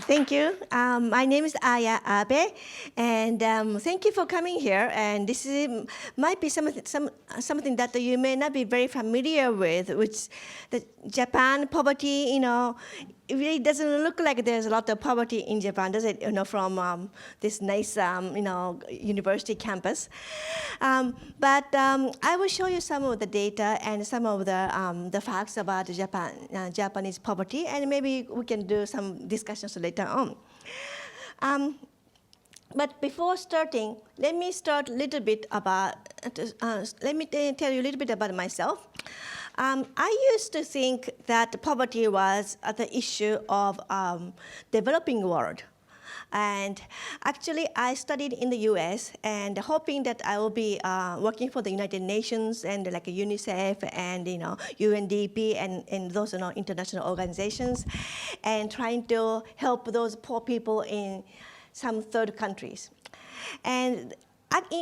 Thank you. My name is Aya Abe, and thank you for coming here. And this might be something that you may not be very familiar with, which the Japan poverty. It really doesn't look like there's a lot of poverty in Japan, does it? From this nice university campus. But I will show you some of the data and some of the facts about Japanese poverty, and maybe we can do some discussions later on. But before starting, let me start a little bit about. Let me tell you a little bit about myself. I used to think that poverty was the issue of developing world. And actually, I studied in the US and hoping that I will be working for the United Nations and like UNICEF and UNDP and those international organizations, and trying to help those poor people in some third countries. And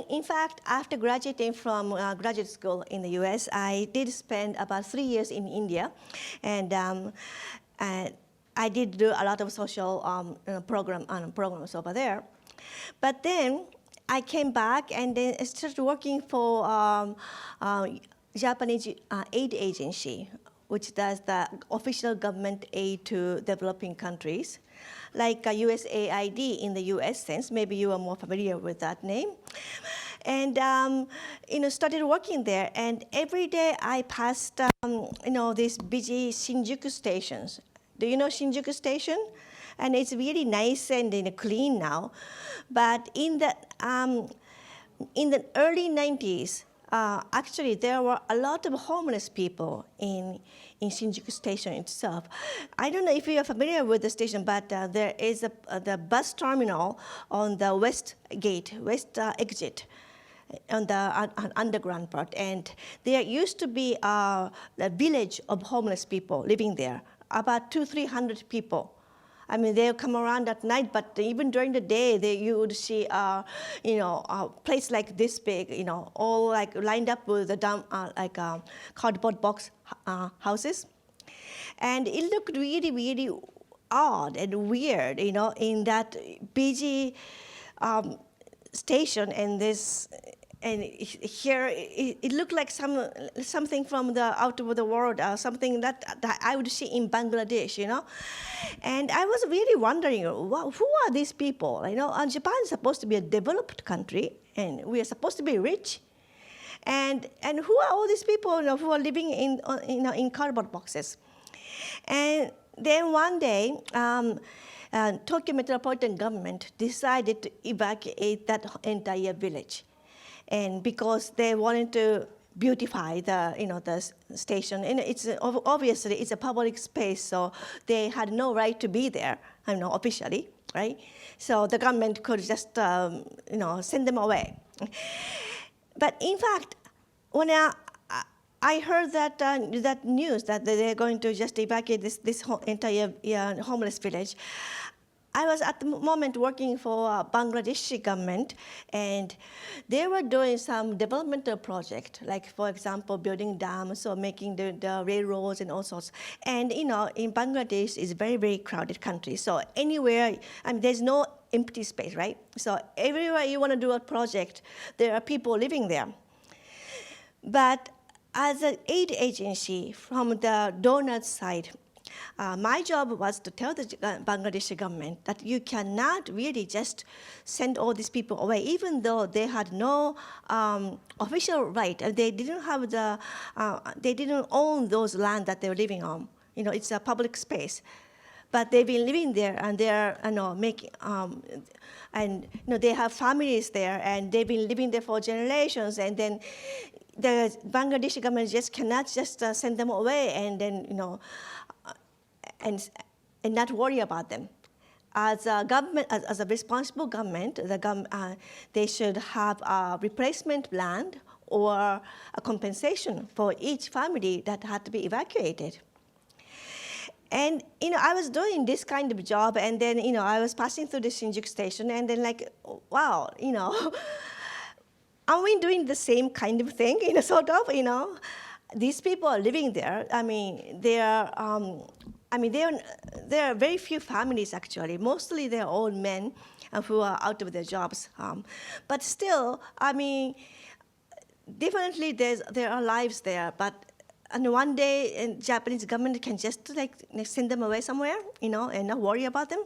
in fact, after graduating from graduate school in the US, I did spend about 3 years in India, and I did do a lot of social programs over there. But then I came back and then I started working for Japanese aid agency, which does the official government aid to developing countries, like USAID in the US sense. Maybe you are more familiar with that name. And started working there. And every day I passed these busy Shinjuku stations. Do you know Shinjuku Station? And it's really nice and clean now. But in the early 90s, actually, there were a lot of homeless people in Shinjuku Station itself. I don't know if you are familiar with the station, but there is the bus terminal on the west exit on the underground part. And there used to be a village of homeless people living there, about 200-300 people. I mean, they'll come around at night, but even during the day, you would see, a place like this big, all like lined up with the cardboard box houses. And it looked really, really odd and weird, in that busy station and this. And here, it looked like something from the out of the world, something that I would see in Bangladesh, And I was really wondering, who are these people? Japan is supposed to be a developed country, and we are supposed to be rich. And who are all these people who are living in cardboard boxes? And then one day, Tokyo Metropolitan Government decided to evacuate that entire village. And because they wanted to beautify the station, and it's obviously it's a public space, so they had no right to be there, officially, right? So the government could just send them away. But in fact, when I heard that news that they're going to just evacuate this entire homeless village, I was at the moment working for Bangladeshi government, and they were doing some developmental project, like, for example, building dams or making the railroads and all sorts. And, in Bangladesh, it's a very, very crowded country. So anywhere, there's no empty space, right? So everywhere you want to do a project, there are people living there. But as an aid agency from the donor side, my job was to tell the Bangladeshi government that you cannot really just send all these people away, even though they had no official right. They didn't have they didn't own those land that they were living on. It's a public space. But they've been living there, and they're making, they have families there, and they've been living there for generations. And then the Bangladeshi government just cannot just send them away, and then and not worry about them. As a government, as a responsible government, they should have a replacement land or a compensation for each family that had to be evacuated. And I was doing this kind of job, and then I was passing through the Shinjuku station, and then wow, are we doing the same kind of thing? Sort of, these people are living there. I mean, they are. I mean, there are very few families actually. Mostly they're all men who are out of their jobs. But still, I mean, definitely there are lives there. But and one day, Japanese government can just like send them away somewhere, you know, and not worry about them.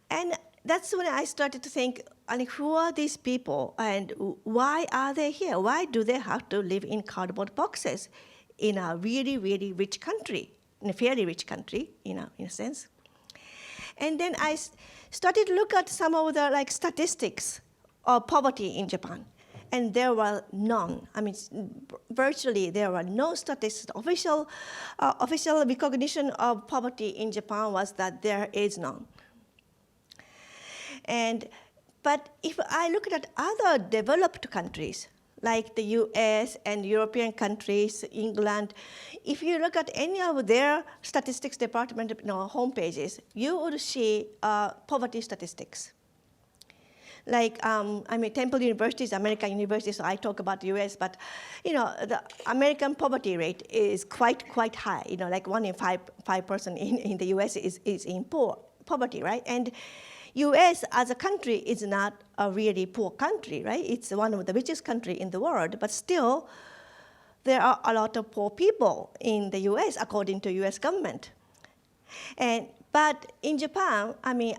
And that's when I started to think, like, who are these people and why are they here? Why do they have to live in cardboard boxes in a really, really rich country, in a fairly rich country, in a sense? And then I started to look at some of the like statistics of poverty in Japan. And there were none. I mean, virtually there were no statistics. Official recognition of poverty in Japan was that there is none. But if I look at other developed countries, like the US and European countries, England, if you look at any of their statistics department homepages, you would see poverty statistics. Like, I mean, Temple University is American university, so I talk about the US, but, you know, the American poverty rate is quite high. You know, like 1 in 5 person in the US is in poverty, right? And US as a country is not a really poor country, right? It's one of the richest countries in the world, but still there are a lot of poor people in the US according to US government. But in Japan, I mean,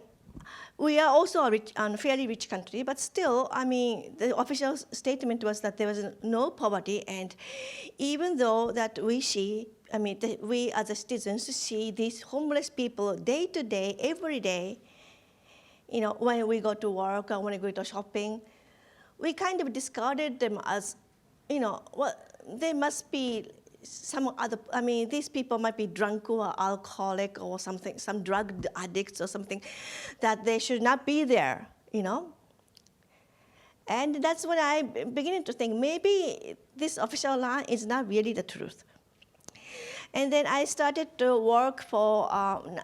we are also a fairly rich country, but still, I mean, the official statement was that there was no poverty, and even though that we see, I mean, we as citizens see these homeless people day to day, every day, you know, when we go to work or when we go to shopping, we kind of discarded them as, you know, well, they must be some other, I mean, these people might be drunk or alcoholic or something, some drug addicts or something, that they should not be there, you know? And that's when I began to think, maybe this official line is not really the truth. And then I started to work for,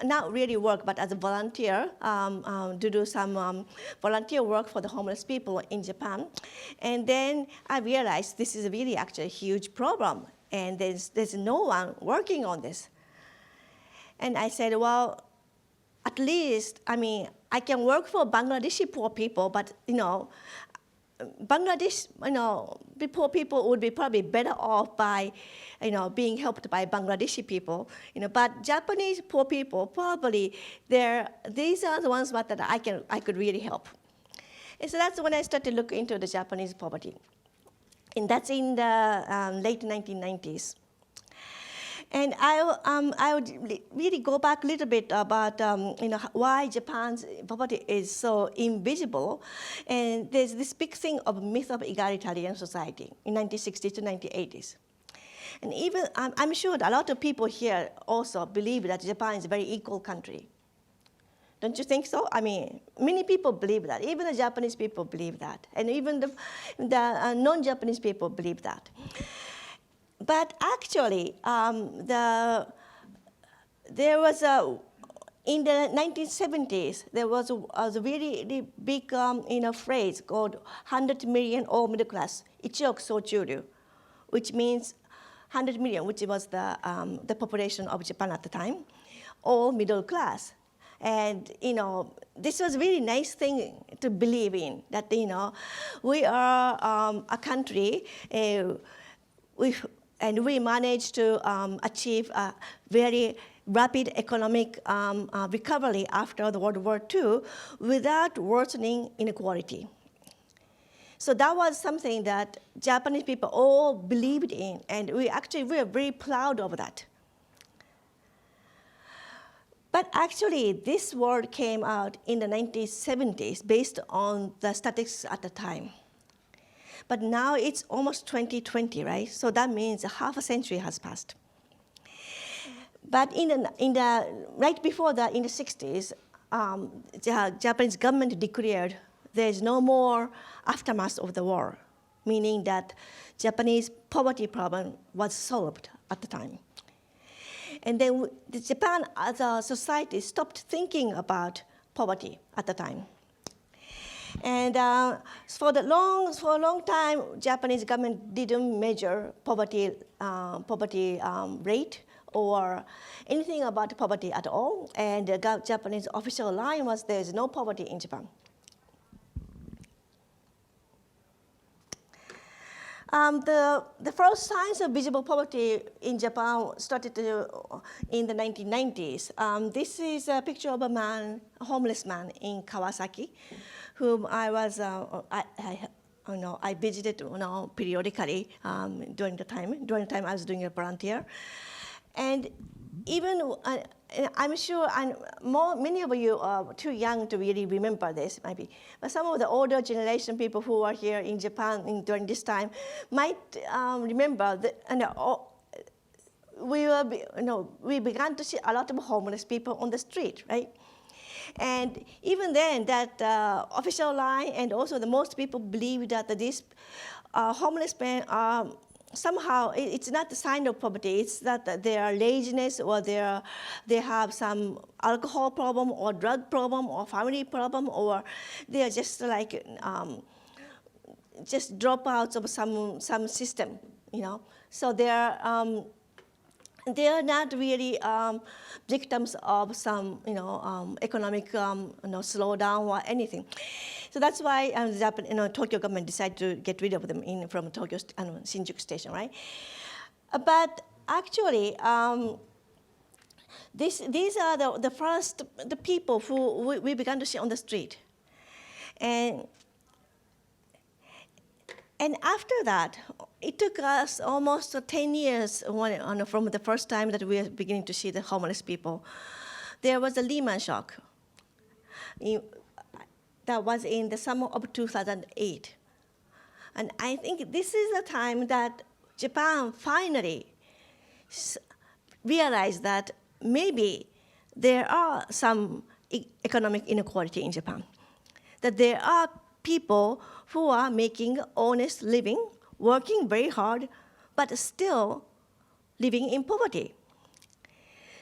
not really work, but as a volunteer, to do some volunteer work for the homeless people in Japan. And then I realized this is really actually a huge problem, and there's no one working on this. And I said, well, at least, I mean, I can work for Bangladeshi poor people, but, you know, Bangladesh, you know, the poor people would be probably better off by, you know, being helped by Bangladeshi people, you know. But Japanese poor people, probably these are the ones that I could really help. And so that's when I started to look into the Japanese poverty, and that's in the late 1990s. And I would really go back a little bit about you know, why Japan's poverty is so invisible. And there's this big thing of myth of egalitarian society in 1960s to 1980s. And even, I'm sure that a lot of people here also believe that Japan is a very equal country. Don't you think so? I mean, many people believe that. Even the Japanese people believe that. And even the non-Japanese people believe that. But actually, there was in the 1970s, there was a really, really big you know, phrase called 100 million all middle class, ichioku sochuryu, which means 100 million, which was the population of Japan at the time, all middle class. And, you know, this was a really nice thing to believe in, that, you know, we are a country, and we managed to achieve a very rapid economic recovery after the World War II without worsening inequality. So that was something that Japanese people all believed in, and we are very proud of that. But actually, this word came out in the 1970s based on the statistics at the time. But now it's almost 2020, right? So that means half a century has passed. But right before that, in the 60s, the Japanese government declared there's no more aftermath of the war, meaning that Japanese poverty problem was solved at the time. And then Japan as a society stopped thinking about poverty at the time. And for a long time, Japanese government didn't measure poverty rate or anything about poverty at all. And the Japanese official line was there's no poverty in Japan. The first signs of visible poverty in Japan started in the 1990s. This is a picture of a homeless man in Kawasaki, whom I visited periodically during the time I was doing a volunteer. And even, I'm sure many of you are too young to really remember this, maybe. But some of the older generation people who are here in Japan during this time might remember that we began to see a lot of homeless people on the street, right? And even then, that official line and also the most people believe that these homeless men are somehow, it's not a sign of poverty, it's that they are laziness or they have some alcohol problem or drug problem or family problem, or they are just like just dropouts of some system, So they are not really victims of some, economic slowdown or anything. So that's why Tokyo government decided to get rid of them from Tokyo Shinjuku station, right? But actually, these are the people who we began to see on the street, and after that, it took us almost 10 years from the first time that we were beginning to see the homeless people. There was a Lehman shock. That was in the summer of 2008. And I think this is the time that Japan finally realized that maybe there are some economic inequality in Japan, that there are people who are making honest living, working very hard, but still living in poverty.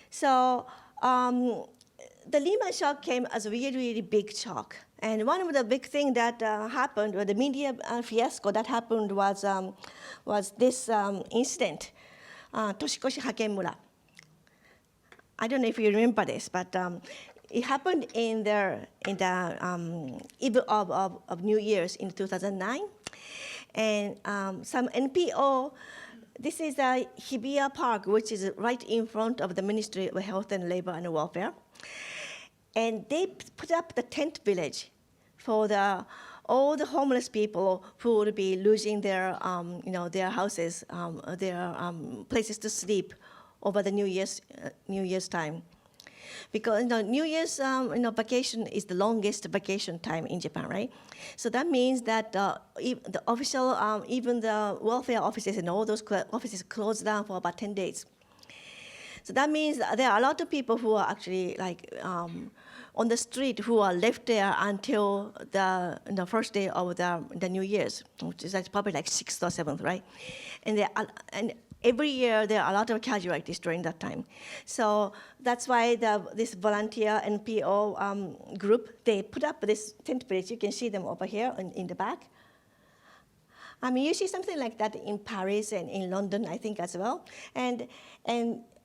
So the Lehman shock came as a really, really big shock. And one of the big things that happened, or the media fiasco that happened, was this incident, Toshikoshi Hakemura. I don't know if you remember this, but it happened in the eve of New Year's in 2009. And some NPO, this is Hibiya Park, which is right in front of the Ministry of Health and Labor and Welfare. And they put up the tent village for all the homeless people who would be losing their houses, their places to sleep over the New Year's time. Because New Year's vacation is the longest vacation time in Japan, right? So that means that the official, even the welfare offices and all those offices close down for about 10 days. So that means there are a lot of people who are actually on the street who are left there until the first day of the New Year's, which is probably like 6th or 7th, right? And every year there are a lot of casualties during that time. So that's why this volunteer NPO group, they put up this tent village. You can see them over here in the back. I mean, you see something like that in Paris and in London, I think, as well. And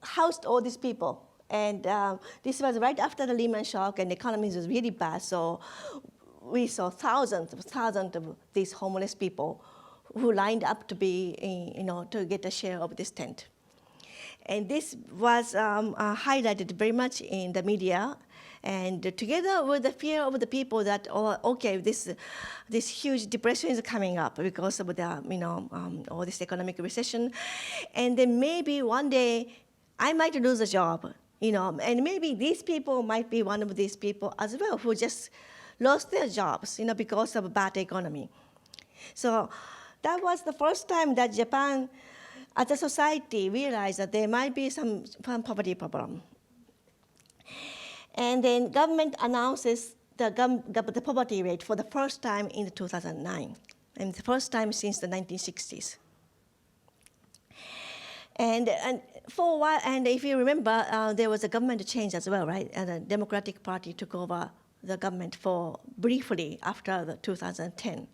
housed all these people. And this was right after the Lehman shock, and the economy was really bad. So we saw thousands of these homeless people who lined up to to get a share of this tent. And this was highlighted very much in the media, and together with the fear of the people that, this huge depression is coming up because of the, all this economic recession, and then maybe one day I might lose a job, and maybe these people might be one of these people as well who just lost their jobs, because of a bad economy. So that was the first time that Japan, as a society, realized that there might be some poverty problem. And then government announces the poverty rate for the first time in 2009, and the first time since the 1960s. And for a while, and if you remember, there was a government change as well, right? And the Democratic Party took over the government for briefly after the 2010.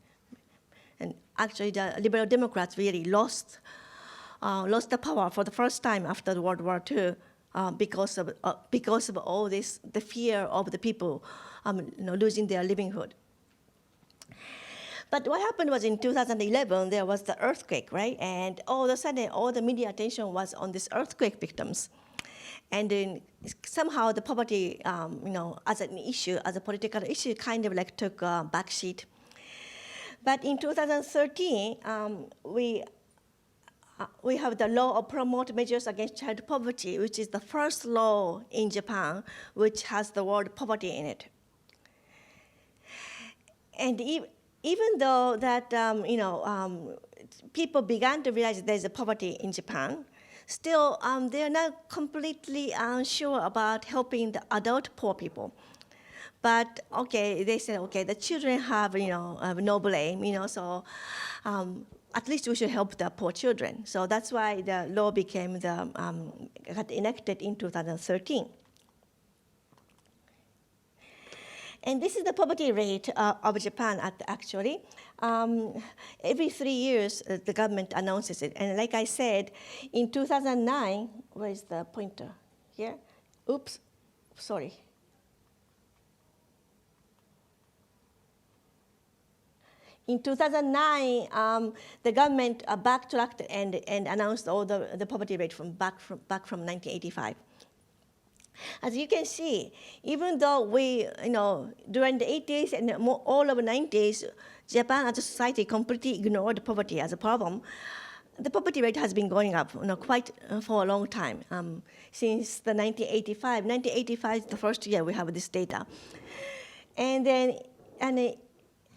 And actually, the Liberal Democrats really lost lost the power for the first time after the World War II because of all this, the fear of the people losing their livelihood. But what happened was in 2011, there was the earthquake, right? And all of a sudden, all the media attention was on these earthquake victims. And then somehow the poverty, as an issue, as a political issue, kind of like took a backseat. But in 2013, we have the law of promote measures against child poverty, which is the first law in Japan which has the word poverty in it. And even though that people began to realize there's a poverty in Japan, still they're not completely sure about helping the adult poor people. But okay, they said, okay, the children have no blame, so at least we should help the poor children. So that's why the law became got enacted in 2013. And this is the poverty rate of Japan, actually. Every 3 years, the government announces it. And like I said, in 2009, where is the pointer? Here? Oops, sorry. In 2009, the government backtracked and announced all the poverty rate back from 1985. As you can see, even though we, during the 80s and all of the 90s, Japan as a society completely ignored poverty as a problem, the poverty rate has been going up quite for a long time, since the 1985. 1985 is the first year we have this data. And then,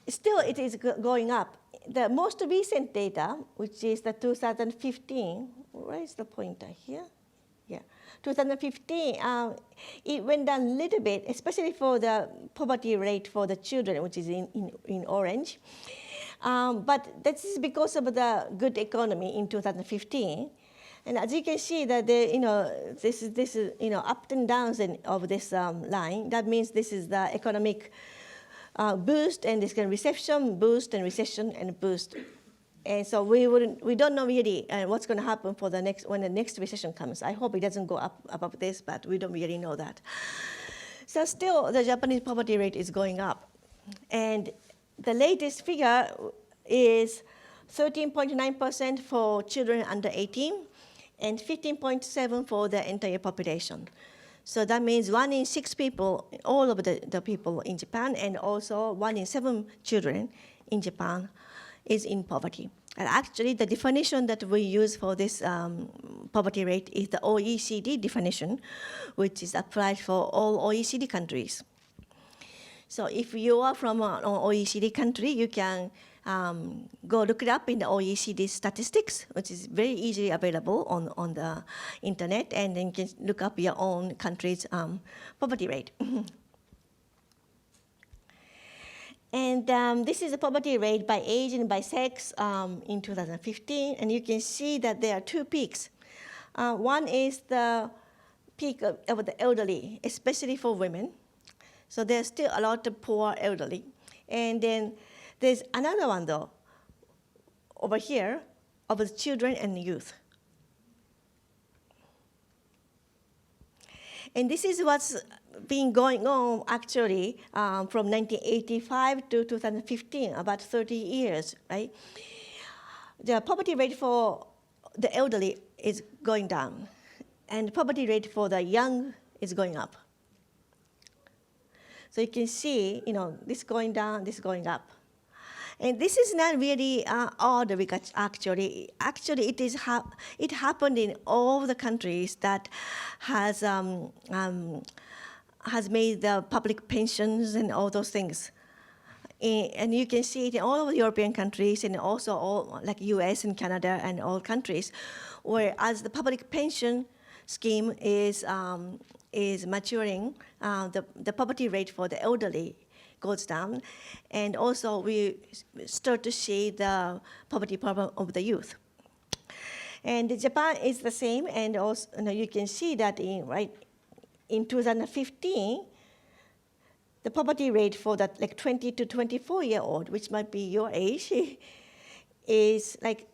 still it is going up. The most recent data, which is the 2015, where is the pointer here? Yeah. 2015, it went down a little bit, especially for the poverty rate for the children, which is in orange. But this is because of the good economy in 2015. And as you can see, that this is up and downs of this line. That means this is the economic boost, and this kind of recession, boost, and recession, and boost. And so we don't know really what's going to happen for when the next recession comes. I hope it doesn't go up above this, but we don't really know that. So still, the Japanese poverty rate is going up. And the latest figure is 13.9% for children under 18, and 15.7% for the entire population. So that means 1 in 6 people, all of the people in Japan, and also 1 in 7 children in Japan is in poverty. And actually, the definition that we use for this poverty rate is the OECD definition, which is applied for all OECD countries. So if you are from an OECD country, you can go look it up in the OECD statistics, which is very easily available on the internet, and then you can look up your own country's poverty rate. And this is the poverty rate by age and by sex in 2015. And you can see that there are 2 peaks. One is the peak of the elderly, especially for women. So there's still a lot of poor elderly. And then there's another one, though, over here, of the children and youth. And this is what's been going on, actually, from 1985 to 2015, about 30 years, right? The poverty rate for the elderly is going down, and the poverty rate for the young is going up. So you can see, this going down, this going up. And this is not really odd, because actually it happened in all the countries that has made the public pensions and all those things. And you can see it in all of the European countries, and also all like US and Canada and all countries, whereas the public pension scheme is maturing, the poverty rate for the elderly goes down, and also we start to see the poverty problem of the youth. And Japan is the same, and also you can see that in 2015, the poverty rate for that 20 to 24-year-old, which might be your age, is like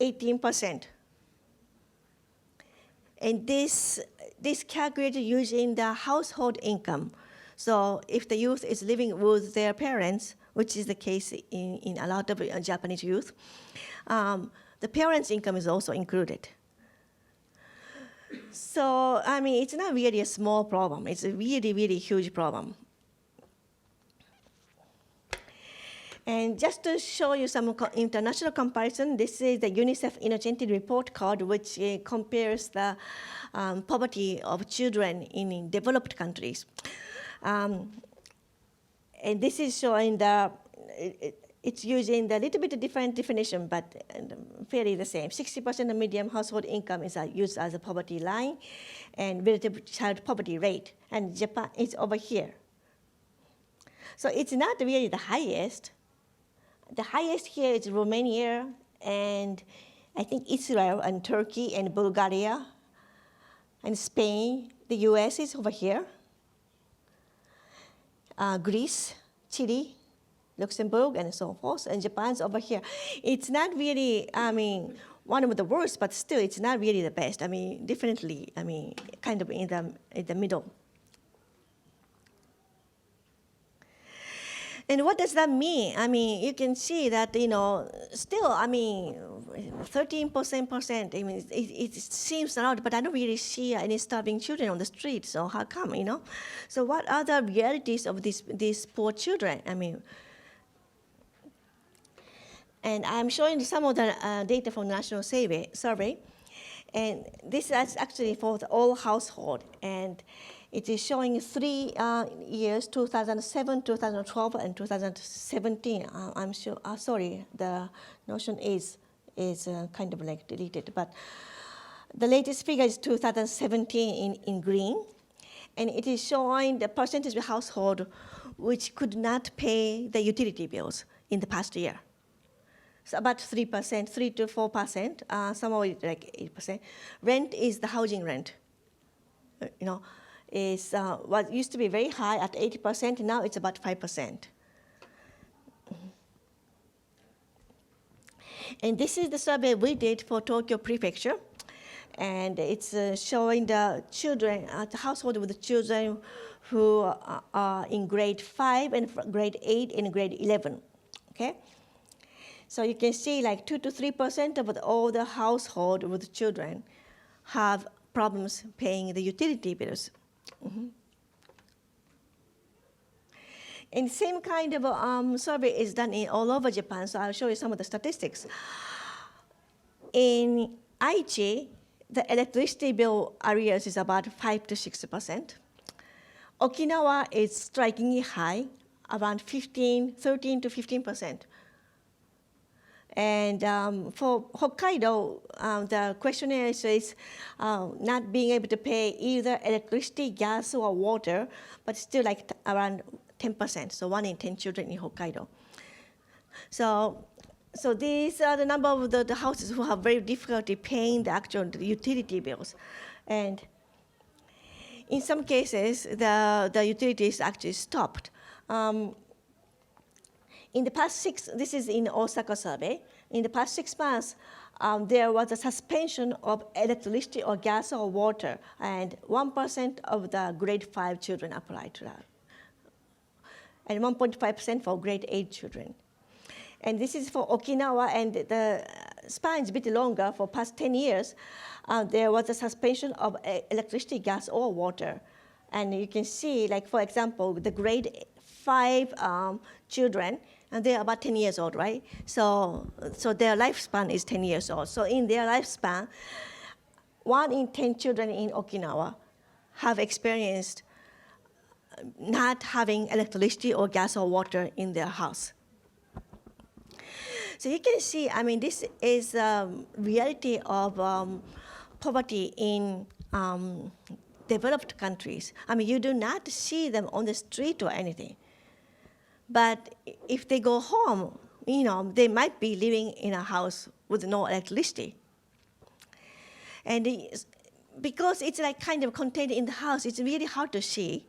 18%. And this calculated using the household income. So if the youth is living with their parents, which is the case in a lot of Japanese youth, the parents' income is also included. So, I mean, it's not really a small problem. It's a really, really huge problem. And just to show you some international comparison, this is the UNICEF Innocenti report card, which compares the poverty of children in developed countries. And this is showing it's using the little bit different definition, but fairly the same. 60% of median household income is used as a poverty line, and relative child poverty rate. And Japan is over here. So it's not really the highest. The highest here is Romania, and I think Israel, and Turkey, and Bulgaria, and Spain. The US is over here. Greece, Chile, Luxembourg, and so forth, and Japan's over here. It's not really, I mean, one of the worst, but still, it's not really the best. I mean, definitely, I mean, kind of in the middle. And what does that mean? I mean, you can see that, still, I mean, 13%, I mean, it seems a lot, but I don't really see any starving children on the street, so how come, So what are the realities of these poor children? I mean, and I'm showing some of the data from the National Survey, and this is actually for the all household, and it is showing 3 years, 2007, 2012, and 2017. I'm sure, sorry, the notion is kind of like deleted, but the latest figure is 2017 in green, and it is showing the percentage of household which could not pay the utility bills in the past year. So about 3%, 3 to 4%, some of it like 8%. Rent is the housing rent, is what used to be very high at 80%, now it's about 5%. And this is the survey we did for Tokyo Prefecture, and it's showing the children, the household with the children who are in grade 5 and grade 8 and grade 11, okay? So you can see like 2 to 3% of all the household with children have problems paying the utility bills. Mm-hmm. And the same kind of survey is done all over Japan, so I'll show you some of the statistics. In Aichi, the electricity bill arrears is about 5 to 6%. Okinawa is strikingly high, around 13 to 15%. And for Hokkaido, the questionnaire says not being able to pay either electricity, gas, or water, but still like around 10%, so 1 in 10 children in Hokkaido. So these are the number of the houses who have very difficulty paying the actual utility bills. And in some cases, the utilities actually stopped. In the past this is in Osaka survey, in the past 6 months, there was a suspension of electricity or gas or water, and 1% of the grade 5 children applied to that, and 1.5% for grade 8 children. And this is for Okinawa, and the span is a bit longer. For past 10 years, there was a suspension of electricity, gas, or water. And you can see, like, for example, the grade 5 children, and they're about 10 years old, right? So their lifespan is 10 years old. So in their lifespan, 1 in 10 children in Okinawa have experienced not having electricity or gas or water in their house. So you can see, I mean, this is reality of poverty in developed countries. I mean, you do not see them on the street or anything. But if they go home, they might be living in a house with no electricity. And because it's like kind of contained in the house, it's really hard to see.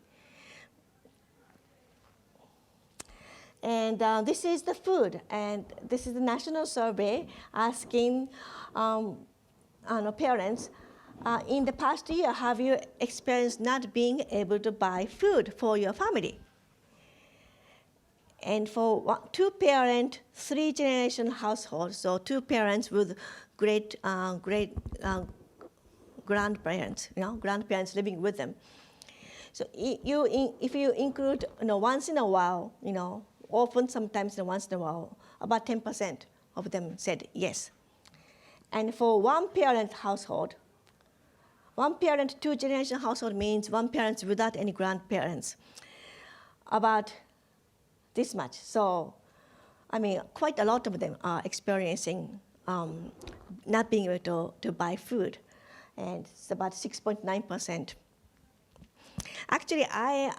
And this is the food, and this is the national survey asking parents In the past year, have you experienced not being able to buy food for your family? And for two-parent, three-generation household, so two parents with great grandparents, grandparents living with them. So if you include, once in a while, often sometimes once in a while, about 10% of them said yes. And for one-parent household, one-parent, two-generation household means one parent without any grandparents, about this much. So, quite a lot of them are experiencing not being able to buy food, and it's about 6.9%. Actually, I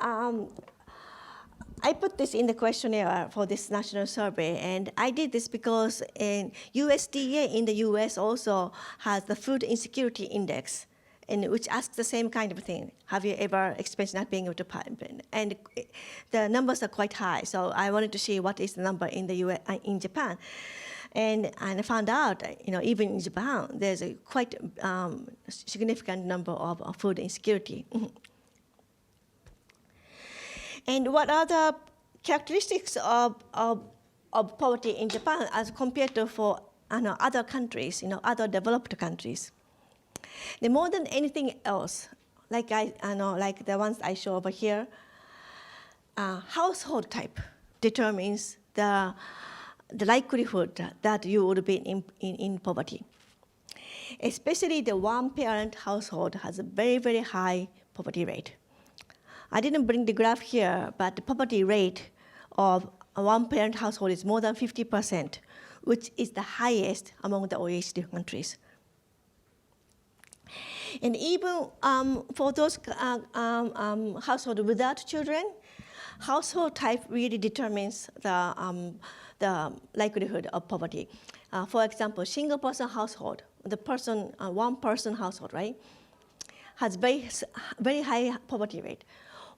put this in the questionnaire for this national survey, and I did this because USDA in the US also has the Food Insecurity Index, which asks the same kind of thing. Have you ever experienced not being able to buy? And the numbers are quite high, so I wanted to see what is the number in the US, in Japan. And I found out, even in Japan, there's a quite significant number of food insecurity. And what are the characteristics of poverty in Japan as compared to for other countries, other developed countries? More than anything else, like like the ones I show over here, household type determines the likelihood that you would be in poverty. Especially the one-parent household has a very, very high poverty rate. I didn't bring the graph here, but the poverty rate of a one-parent household is more than 50%, which is the highest among the OECD countries. And even for those households without children, household type really determines the likelihood of poverty. For example, single-person household, one-person household, right, has very high poverty rate.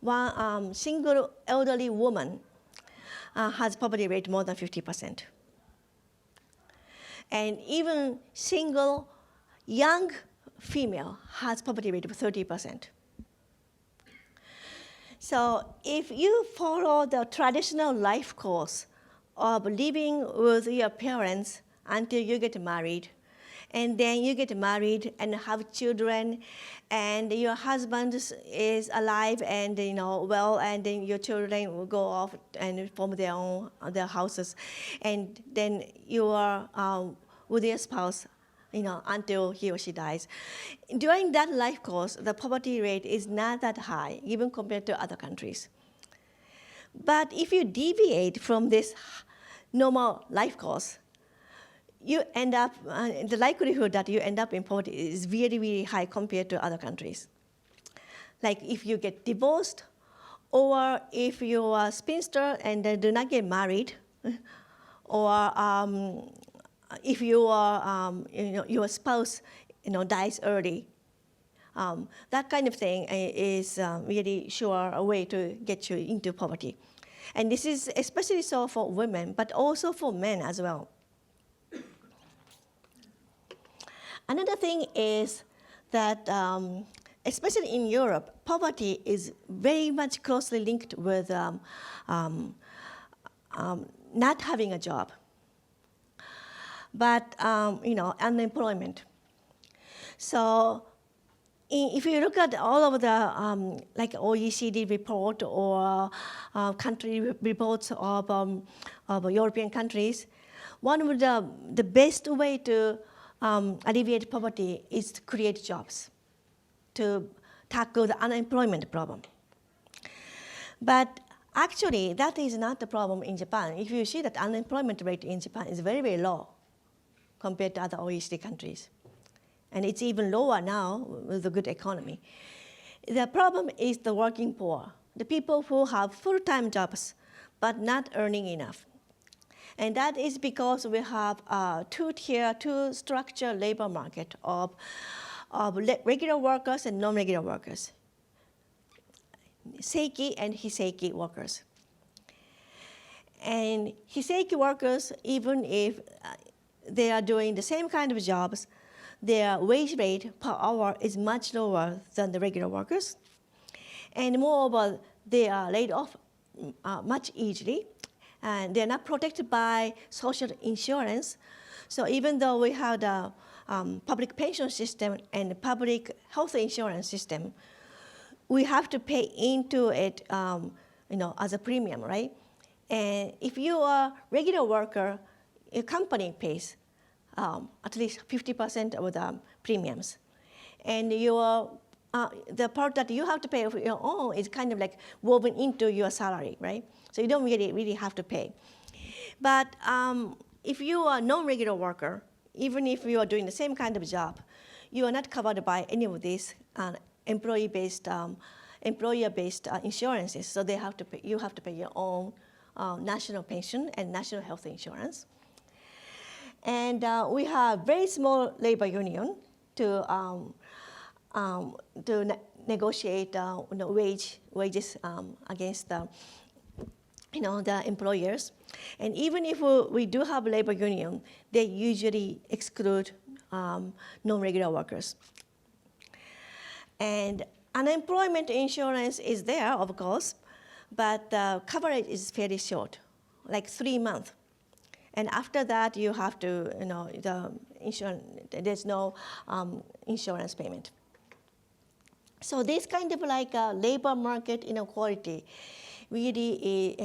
One single elderly woman has poverty rate more than 50%. And even single young female has poverty rate of 30%. So if you follow the traditional life course of living with your parents until you get married, and then you get married and have children, and your husband is alive and well, and then your children will go off and form their houses, and then you are with your spouse, until he or she dies. During that life course, the poverty rate is not that high, even compared to other countries. But if you deviate from this normal life course, you end up, the likelihood that you end up in poverty is really, really high compared to other countries. Like if you get divorced, or if you are a spinster and do not get married, or if you are, your spouse, dies early, that kind of thing is really sure a way to get you into poverty. And this is especially so for women, but also for men as well. Another thing is that, especially in Europe, poverty is very much closely linked with not having a job, but unemployment. So if you look at all of the like OECD report or country reports of European countries, one of the best way to alleviate poverty is to create jobs, to tackle the unemployment problem. But actually, that is not the problem in Japan. If you see that unemployment rate in Japan is very, very low compared to other OECD countries. And it's even lower now with a good economy. The problem is the working poor, the people who have full-time jobs but not earning enough. And that is because we have a two-tier, two-structure labor market of regular workers and non-regular workers, Seiki and Hiseiki workers. And Hiseiki workers, even if they are doing the same kind of jobs, their wage rate per hour is much lower than the regular workers. And moreover, they are laid off much easily, and they're not protected by social insurance. So even though we have the public pension system and the public health insurance system, we have to pay into it, as a premium, right? And if you are a regular worker, your company pays at least 50% of the premiums, and the part that you have to pay for your own is kind of like woven into your salary, right? So you don't really have to pay. But if you are a non-regular worker, even if you are doing the same kind of job, you are not covered by any of these employer-based insurances. So you have to pay your own national pension and national health insurance. And we have very small labor union to negotiate wages against the employers. And even if we do have labor union, they usually exclude non-regular workers. And unemployment insurance is there, of course, but the coverage is fairly short, like 3 months. And after that, you have to, there's no insurance payment. So this kind of like labor market inequality really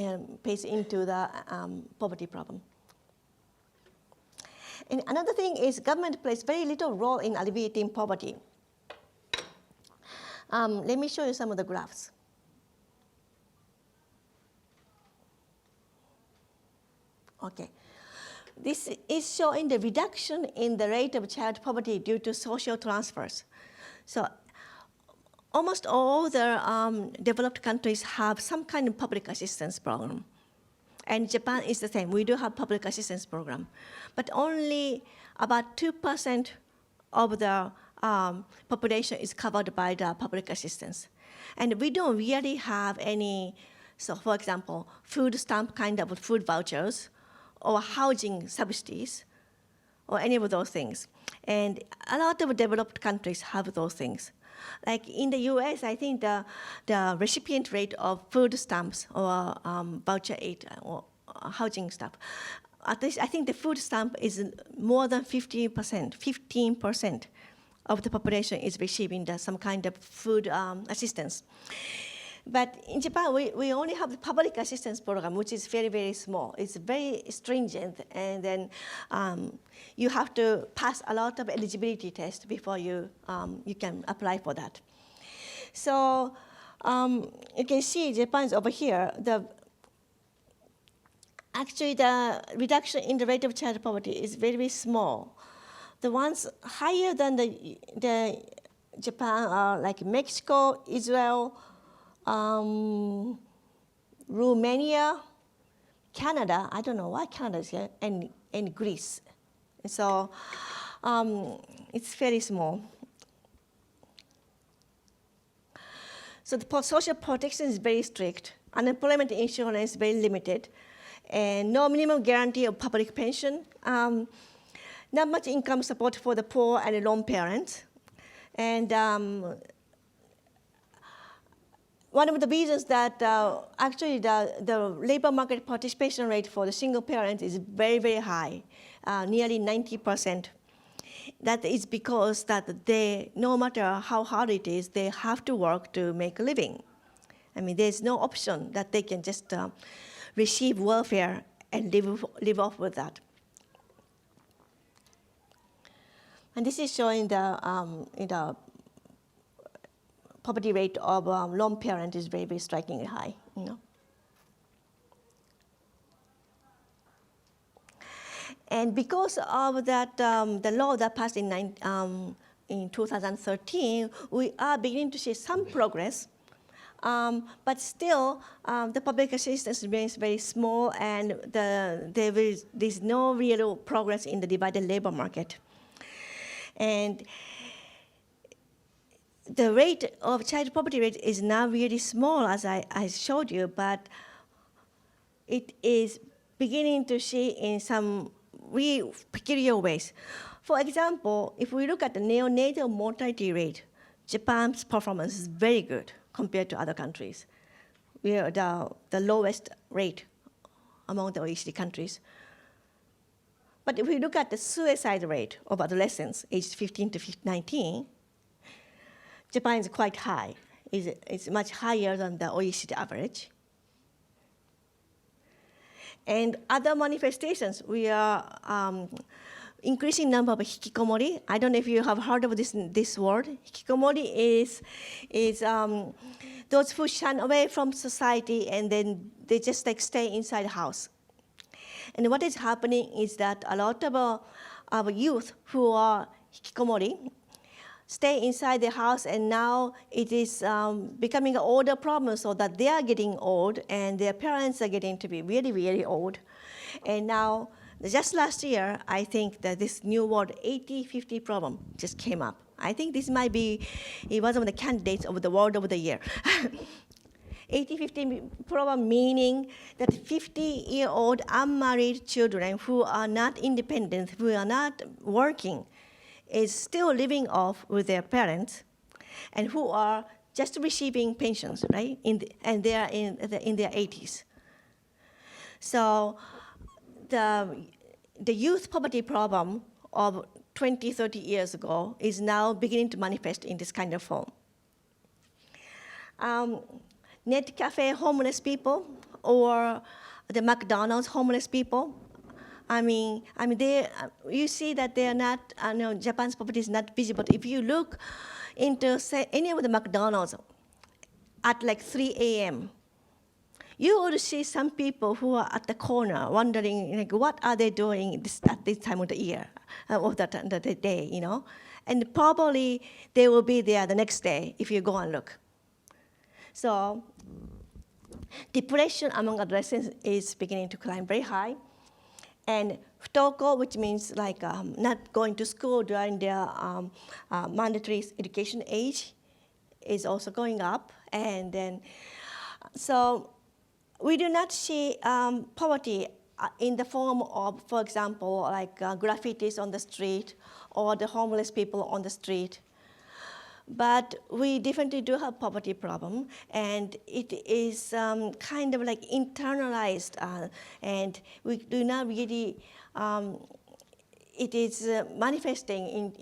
pays into the poverty problem. And another thing is government plays very little role in alleviating poverty. Let me show you some of the graphs. Okay. This is showing the reduction in the rate of child poverty due to social transfers. So almost all the developed countries have some kind of public assistance program. And Japan is the same. We do have public assistance program. But only about 2% of the population is covered by the public assistance. And we don't really have any, so for example, food stamp kind of food vouchers or housing subsidies or any of those things. And a lot of developed countries have those things. Like in the US, I think the recipient rate of food stamps or voucher aid or housing stuff, at least I think the food stamp is more than 15% of the population is receiving some kind of food assistance. But in Japan, we only have the public assistance program, which is very, very small. It's very stringent, and then you have to pass a lot of eligibility tests before you can apply for that. So you can see Japan is over here. Actually, the reduction in the rate of child poverty is very, very small. The ones higher than the Japan are like Mexico, Israel, Romania, Canada, I don't know why Canada is here, and Greece. So it's very small. So the social protection is very strict. Unemployment insurance is very limited. And no minimum guarantee of public pension. Not much income support for the poor and lone parents. And one of the reasons that actually the labor market participation rate for the single parent is very, very high, nearly 90%. That is because that no matter how hard it is, they have to work to make a living. I mean, there's no option that they can just receive welfare and live off with that. And this is showing the poverty rate of lone parent is very, very strikingly high. And because of that, the law that passed in 2013, we are beginning to see some progress. But still, the public assistance remains very small, and there's no real progress in the divided labor market. And the rate of child poverty rate is not really small, as I showed you, but it is beginning to see in some really peculiar ways. For example, if we look at the neonatal mortality rate, Japan's performance is very good compared to other countries. We are the lowest rate among the OECD countries. But if we look at the suicide rate of adolescents aged 15 to 19, Japan is quite high. It's much higher than the OECD average. And other manifestations, we are increasing number of hikikomori. I don't know if you have heard of this word. Hikikomori is those who shun away from society and then they just like stay inside the house. And what is happening is that a lot of our youth who are hikikomori stay inside the house, and now it is becoming an older problem, so that they are getting old and their parents are getting to be really, really old. And now, just last year, I think that this new word, 80-50 problem, just came up. I think this might be one of the candidates of the word of the year. 80-50 problem meaning that 50-year-old unmarried children who are not independent, who are not working, is still living off with their parents, and who are just receiving pensions, right? And they are in their 80s. So the youth poverty problem of 20, 30 years ago is now beginning to manifest in this kind of form. Net cafe homeless people or the McDonald's homeless people. You see that they are not, Japan's poverty is not visible. If you look into, say, any of the McDonald's at like 3 a.m., you will see some people who are at the corner wondering, like, what are they doing at this time of the year, of the day, you know? And probably they will be there the next day if you go and look. So depression among adolescents is beginning to climb very high. And futoko, which means like not going to school during their mandatory education age, is also going up. And then, so we do not see poverty in the form of, for example, like graffitis on the street or the homeless people on the street. But we definitely do have poverty problem, and it is kind of like internalized, and we do not really, it is manifesting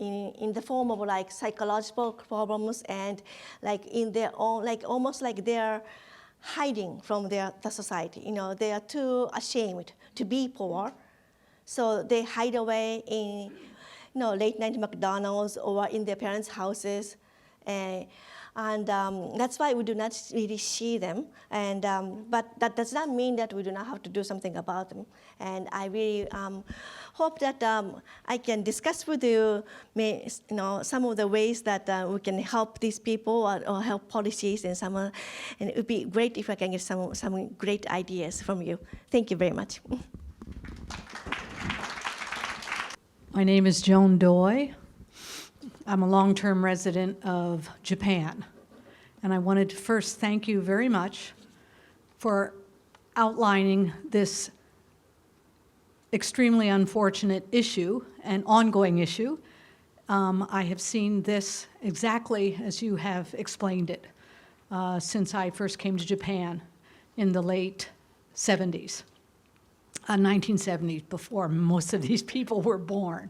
in the form of like psychological problems, and like in their own, like almost like they're hiding from the society. You know, they are too ashamed to be poor, so they hide away in, late night McDonald's or in their parents' houses. And that's why we do not really see them. And but that does not mean that we do not have to do something about them. And I really hope that I can discuss with you, some of the ways that we can help these people or help policies, and it would be great if I can get some great ideas from you. Thank you very much. My name is Joan Doi. I'm a long-term resident of Japan, and I wanted to first thank you very much for outlining this extremely unfortunate issue and ongoing issue. I have seen this exactly as you have explained it since I first came to Japan in the late 70s, 1970s, before most of these people were born.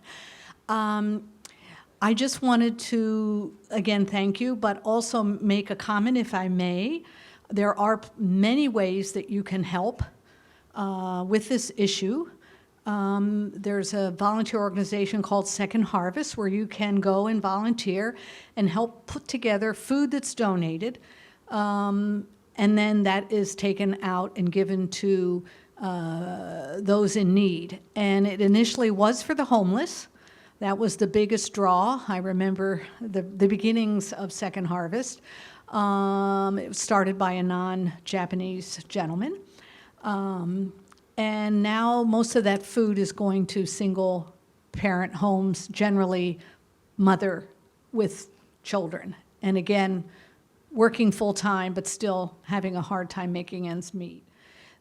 I just wanted to, again, thank you, but also make a comment, if I may. There are many ways that you can help with this issue. There's a volunteer organization called Second Harvest where you can go and volunteer and help put together food that's donated, and then that is taken out and given to those in need. And it initially was for the homeless. That was the biggest draw. I remember the beginnings of Second Harvest. It was started by a non-Japanese gentleman. And now most of that food is going to single-parent homes, generally mother with children. And again, working full-time, but still having a hard time making ends meet.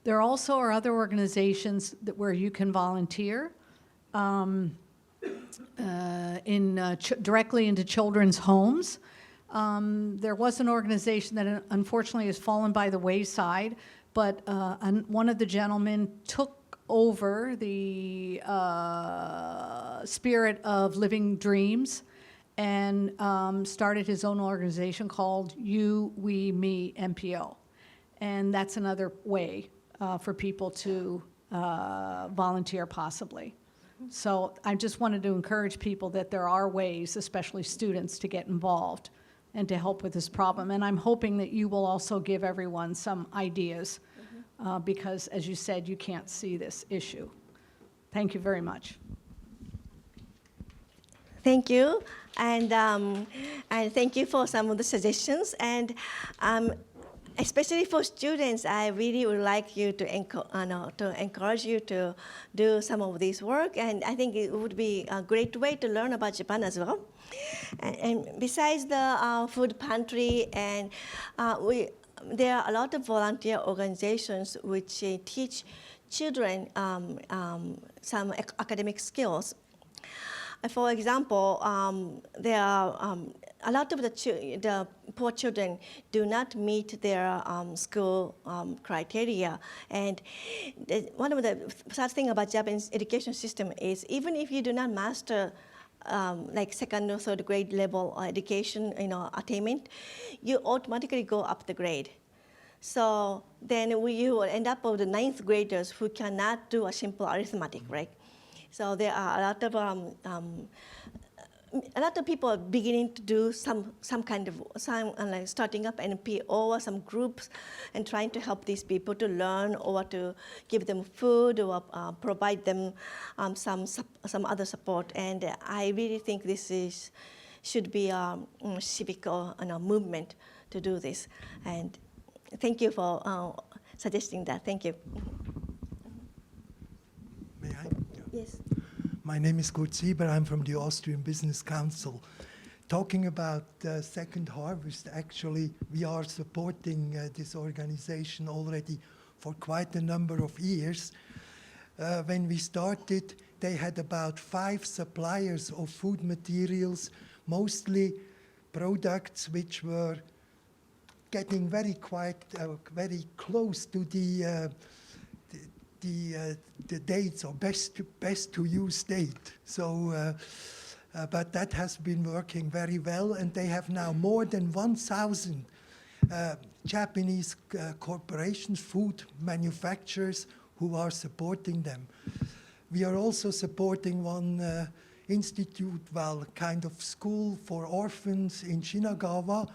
There also are other organizations where you can volunteer. directly into children's homes. There was an organization that unfortunately has fallen by the wayside, but one of the gentlemen took over the spirit of Living Dreams and started his own organization called You, We, Me, MPO. And that's another way for people to volunteer possibly. So I just wanted to encourage people that there are ways, especially students, to get involved and to help with this problem. And I'm hoping that you will also give everyone some ideas because, as you said, you can't see this issue. Thank you very much. Thank you, and thank you for some of the suggestions. And especially for students, I really would like you to encourage you to do some of this work. And I think it would be a great way to learn about Japan as well. And besides the food pantry, and there are a lot of volunteer organizations which teach children some academic skills. For example, there are a lot of the poor children do not meet their school criteria. And one of the sad thing about Japanese education system is even if you do not master like second or third grade level education, attainment, you automatically go up the grade. So then you will end up with the ninth graders who cannot do a simple arithmetic, right? So there are a lot of people beginning to do some kind of like starting up NPO or some groups and trying to help these people to learn or to give them food or provide them some other support. And I really think this should be a civic movement to do this. And thank you for suggesting that. Thank you. May I? Yes. My name is Kurt Sieber. I'm from the Austrian Business Council. Talking about Second Harvest, actually, we are supporting this organization already for quite a number of years. When we started, they had about 5 suppliers of food materials, mostly products which were getting very close to the dates or best to use date. So, but that has been working very well, and they have now more than 1,000 Japanese corporations, food manufacturers who are supporting them. We are also supporting one institute, kind of school for orphans in Shinagawa,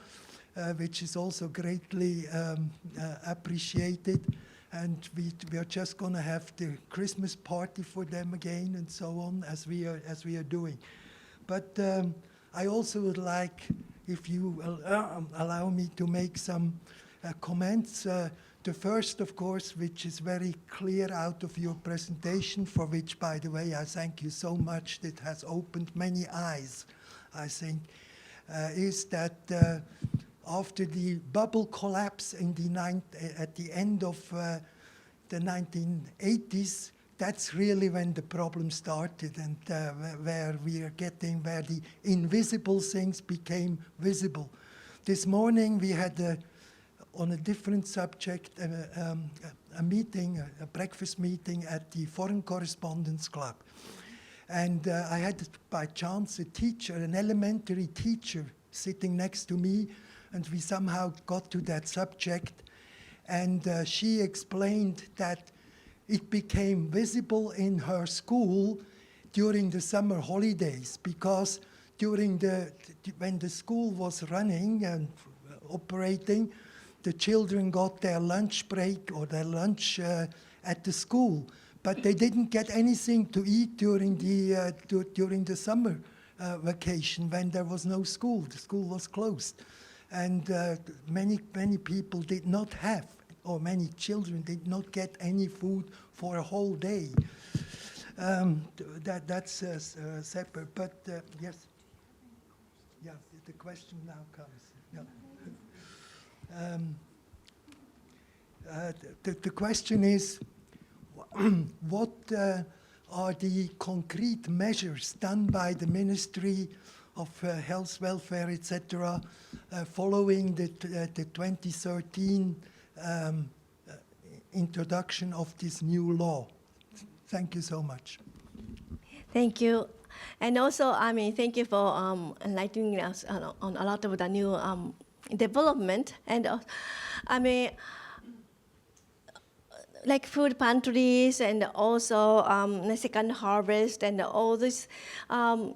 which is also greatly appreciated. And we are just going to have the Christmas party for them again, and so on, as we are doing. But I also would like, if you allow me, to make some comments. The first, of course, which is very clear out of your presentation, for which, by the way, I thank you so much. That has opened many eyes, I think, is that. After the bubble collapse at the end of the 1980s, that's really when the problem started, and where the invisible things became visible. This morning we had, on a different subject, a meeting, a breakfast meeting at the Foreign Correspondents Club. And I had, by chance, a teacher, an elementary teacher, sitting next to me, and we somehow got to that subject, and she explained that it became visible in her school during the summer holidays, because when the school was running and operating, the children got their lunch break or their lunch at the school, but they didn't get anything to eat during the summer vacation when there was no school. The school was closed. And many people did not have, or many children did not get any food for a whole day. That's separate. But yes, yeah, the question now comes. Yeah. The question is, what are the concrete measures done by the Ministry of Health, Welfare, etc., following the 2013 introduction of this new law? Thank you so much. Thank you. And also, thank you for enlightening us on a lot of the new development. And like food pantries and also the second harvest and all this, what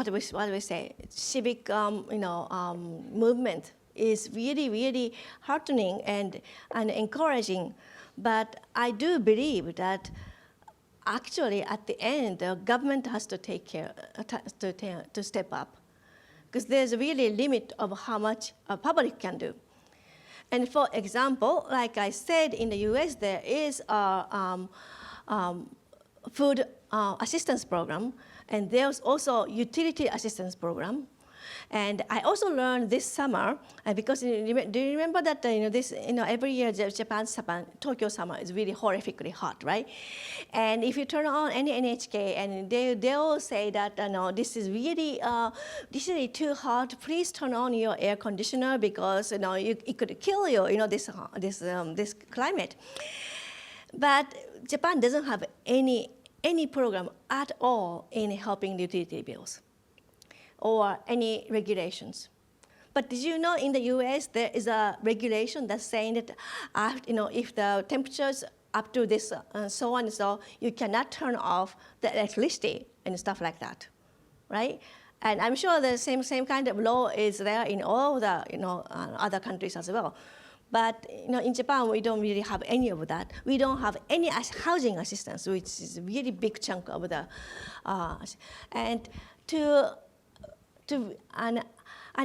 do we say, civic, movement is really, really heartening and encouraging. But I do believe that actually, at the end, the government has to take care, to step up, because there's really a limit of how much a public can do. And for example, like I said, in the U.S., there is a food assistance program, and there's also utility assistance program. And I also learned this summer, because do you remember that every year Japan's summer, Tokyo summer is really horrifically hot, right? And if you turn on any NHK, and they all say that this is really too hot. Please turn on your air conditioner because it could kill you. This climate. But Japan doesn't have any program at all in helping the utility bills or any regulations. But did you know in the US there is a regulation that's saying that if the temperature's up to this so and so, you cannot turn off the electricity and stuff like that, right? And I'm sure the same kind of law is there in all the other countries as well. But in Japan, we don't really have any of that. We don't have any housing assistance, which is a really big chunk of the, and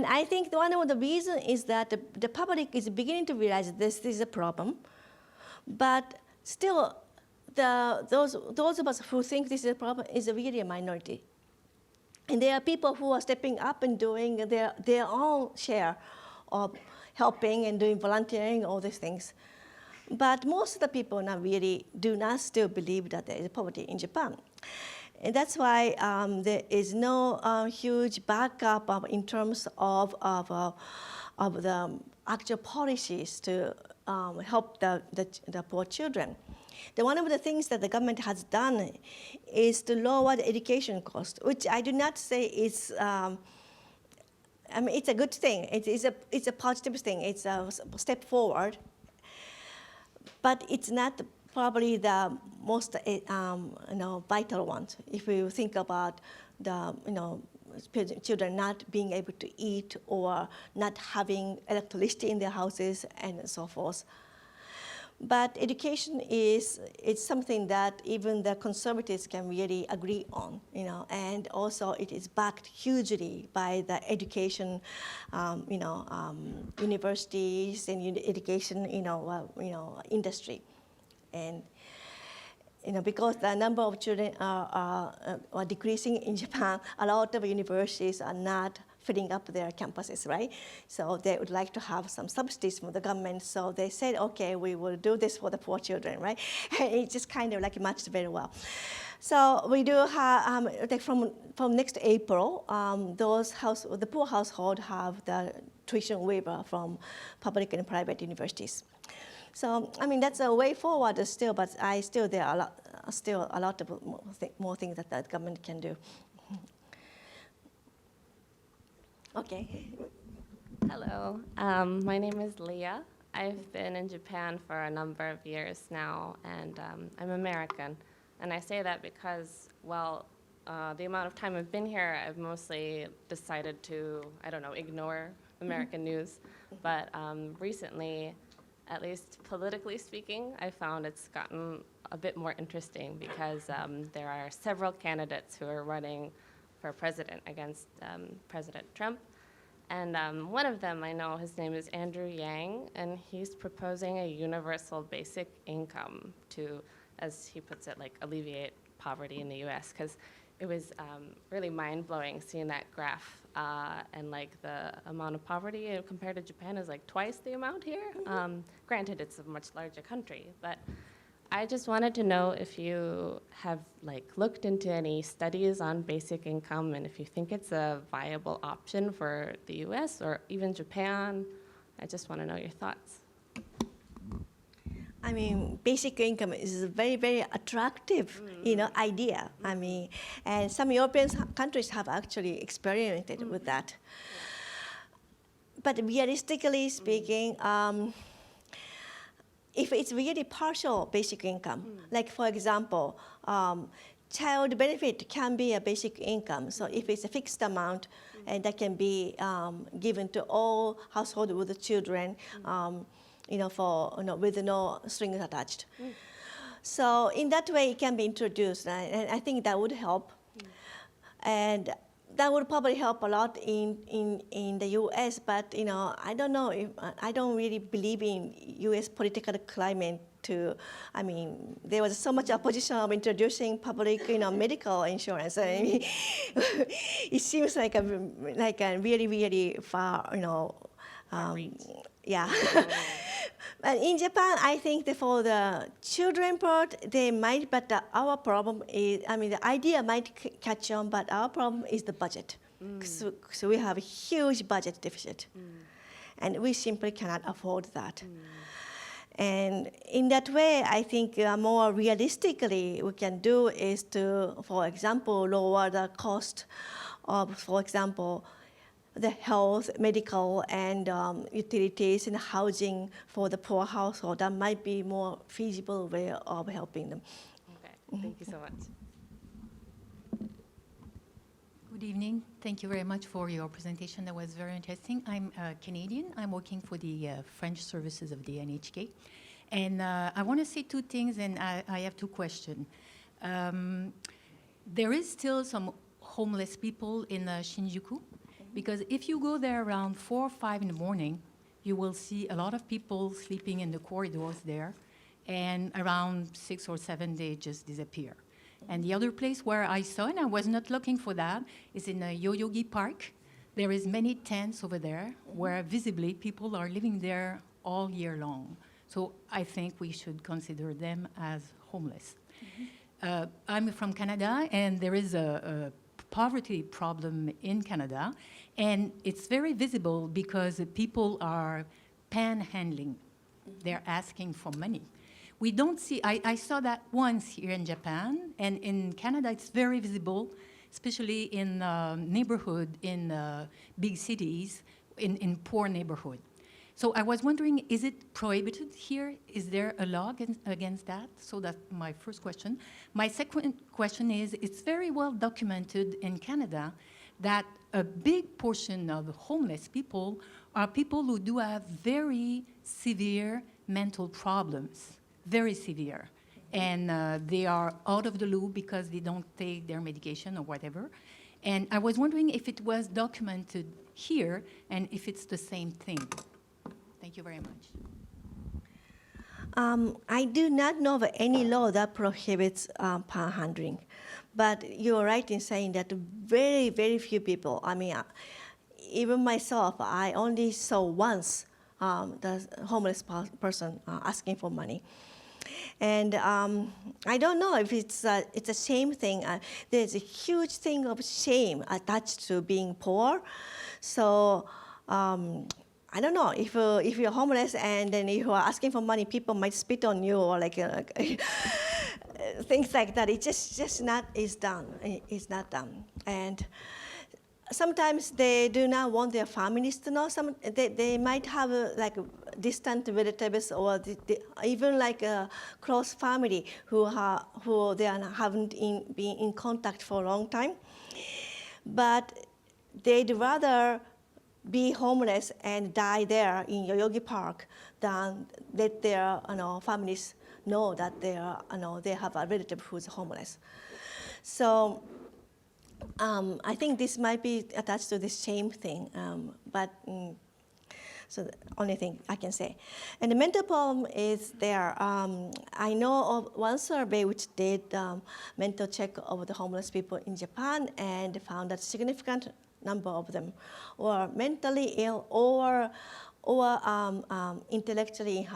I think one of the reasons is that the public is beginning to realize this is a problem, but still, those of us who think this is a problem is really a minority. And there are people who are stepping up and doing their own share of helping and doing volunteering, all these things. But most of the people now really do not still believe that there is poverty in Japan. And that's why there is no huge backup in terms of the actual policies to help the poor children. One of the things that the government has done is to lower the education cost, which I do not say is, it's a good thing. It's a positive thing. It's a step forward. But it's not probably the most vital one. If you think about the children not being able to eat or not having electricity in their houses and so forth. But education is something that even the conservatives can really agree on, and also it is backed hugely by the education, universities and education, industry, and because the number of children are decreasing in Japan, a lot of universities are not filling up their campuses, right? So they would like to have some subsidies from the government. So they said, okay, we will do this for the poor children, right? And it just kind of like matched very well. So we do have, from next April, the poor household have the tuition waiver from public and private universities. So that's a way forward still, but there are a lot of more things that the government can do. Okay. Hello, my name is Leah. I've been in Japan for a number of years now, and I'm American. And I say that because, the amount of time I've been here, I've mostly decided to, ignore American news. But recently, at least politically speaking, I found it's gotten a bit more interesting because there are several candidates who are running for president against President Trump. And one of them, I know his name is Andrew Yang, and he's proposing a universal basic income to, as he puts it, alleviate poverty in the US, because it was really mind-blowing seeing that graph and the amount of poverty compared to Japan is twice the amount here. Granted, it's a much larger country, but I just wanted to know if you have like looked into any studies on basic income and if you think it's a viable option for the U.S. or even Japan. I just want to know your thoughts. I mean, basic income is a very, very attractive, idea. I mean, and some European countries have actually experimented with that. But realistically speaking, if it's really partial basic income, like for example, child benefit can be a basic income. So if it's a fixed amount, and that can be given to all households with the children, with no strings attached. So in that way, it can be introduced, and I think that would help. And that would probably help a lot in the U.S. But I don't know if I don't really believe in U.S. political climate. I mean, there was so much opposition of introducing public, medical insurance. I mean, it seems like a really, really far, yeah. But in Japan, I think that for the children part, they might, but our problem is, I mean, the idea might catch on, but our problem is the budget. So we have a huge budget deficit, and we simply cannot afford that. And in that way, I think more realistically we can do is to, for example, lower the cost of, for example, the health, medical, and utilities and housing for the poor household. That might be more feasible way of helping them. Okay, thank you so much. Good evening. Thank you very much for your presentation. That was very interesting. I'm Canadian. I'm working for the French services of the NHK. And I want to say two things, and I have two questions. There is still some homeless people in Shinjuku, because if you go there around 4 or 5 in the morning, you will see a lot of people sleeping in the corridors there, and around 6 or 7 they just disappear. And the other place where I saw, and I was not looking for that, is in Yoyogi Park. There is many tents over there where visibly people are living there all year long. So I think we should consider them as homeless. I'm from Canada, and there is a poverty problem in Canada, and it's very visible because people are panhandling. They're asking for money. We don't see, I saw that once here in Japan, and in Canada it's very visible, especially in neighborhood in big cities, in poor neighborhood. So I was wondering, is it prohibited here? Is there a law against that? So that's my first question. My second question is, it's very well documented in Canada that a big portion of homeless people are people who do have very severe mental problems, very severe. And they are out of the loop because they don't take their medication or whatever. And I was wondering if it was documented here and if it's the same thing. Thank you very much. I do not know of any law that prohibits panhandling, but you're right in saying that very, very few people, I mean, even myself, I only saw once the homeless person asking for money. And I don't know if it's a shame thing. There's a huge thing of shame attached to being poor. So I don't know, if you're homeless and then you are asking for money, people might spit on you or things like that. It just not is done. It's not done. And sometimes they do not want their families to know. They might have distant relatives or even a close family who they haven't been in contact for a long time. But they'd rather be homeless and die there in Yoyogi Park than let their families know that they have a relative who's homeless. So I think this might be attached to the same thing, so the only thing I can say. And the mental problem is there. I know of one survey which did mental check of the homeless people in Japan and found that significant number of them were mentally ill or intellectually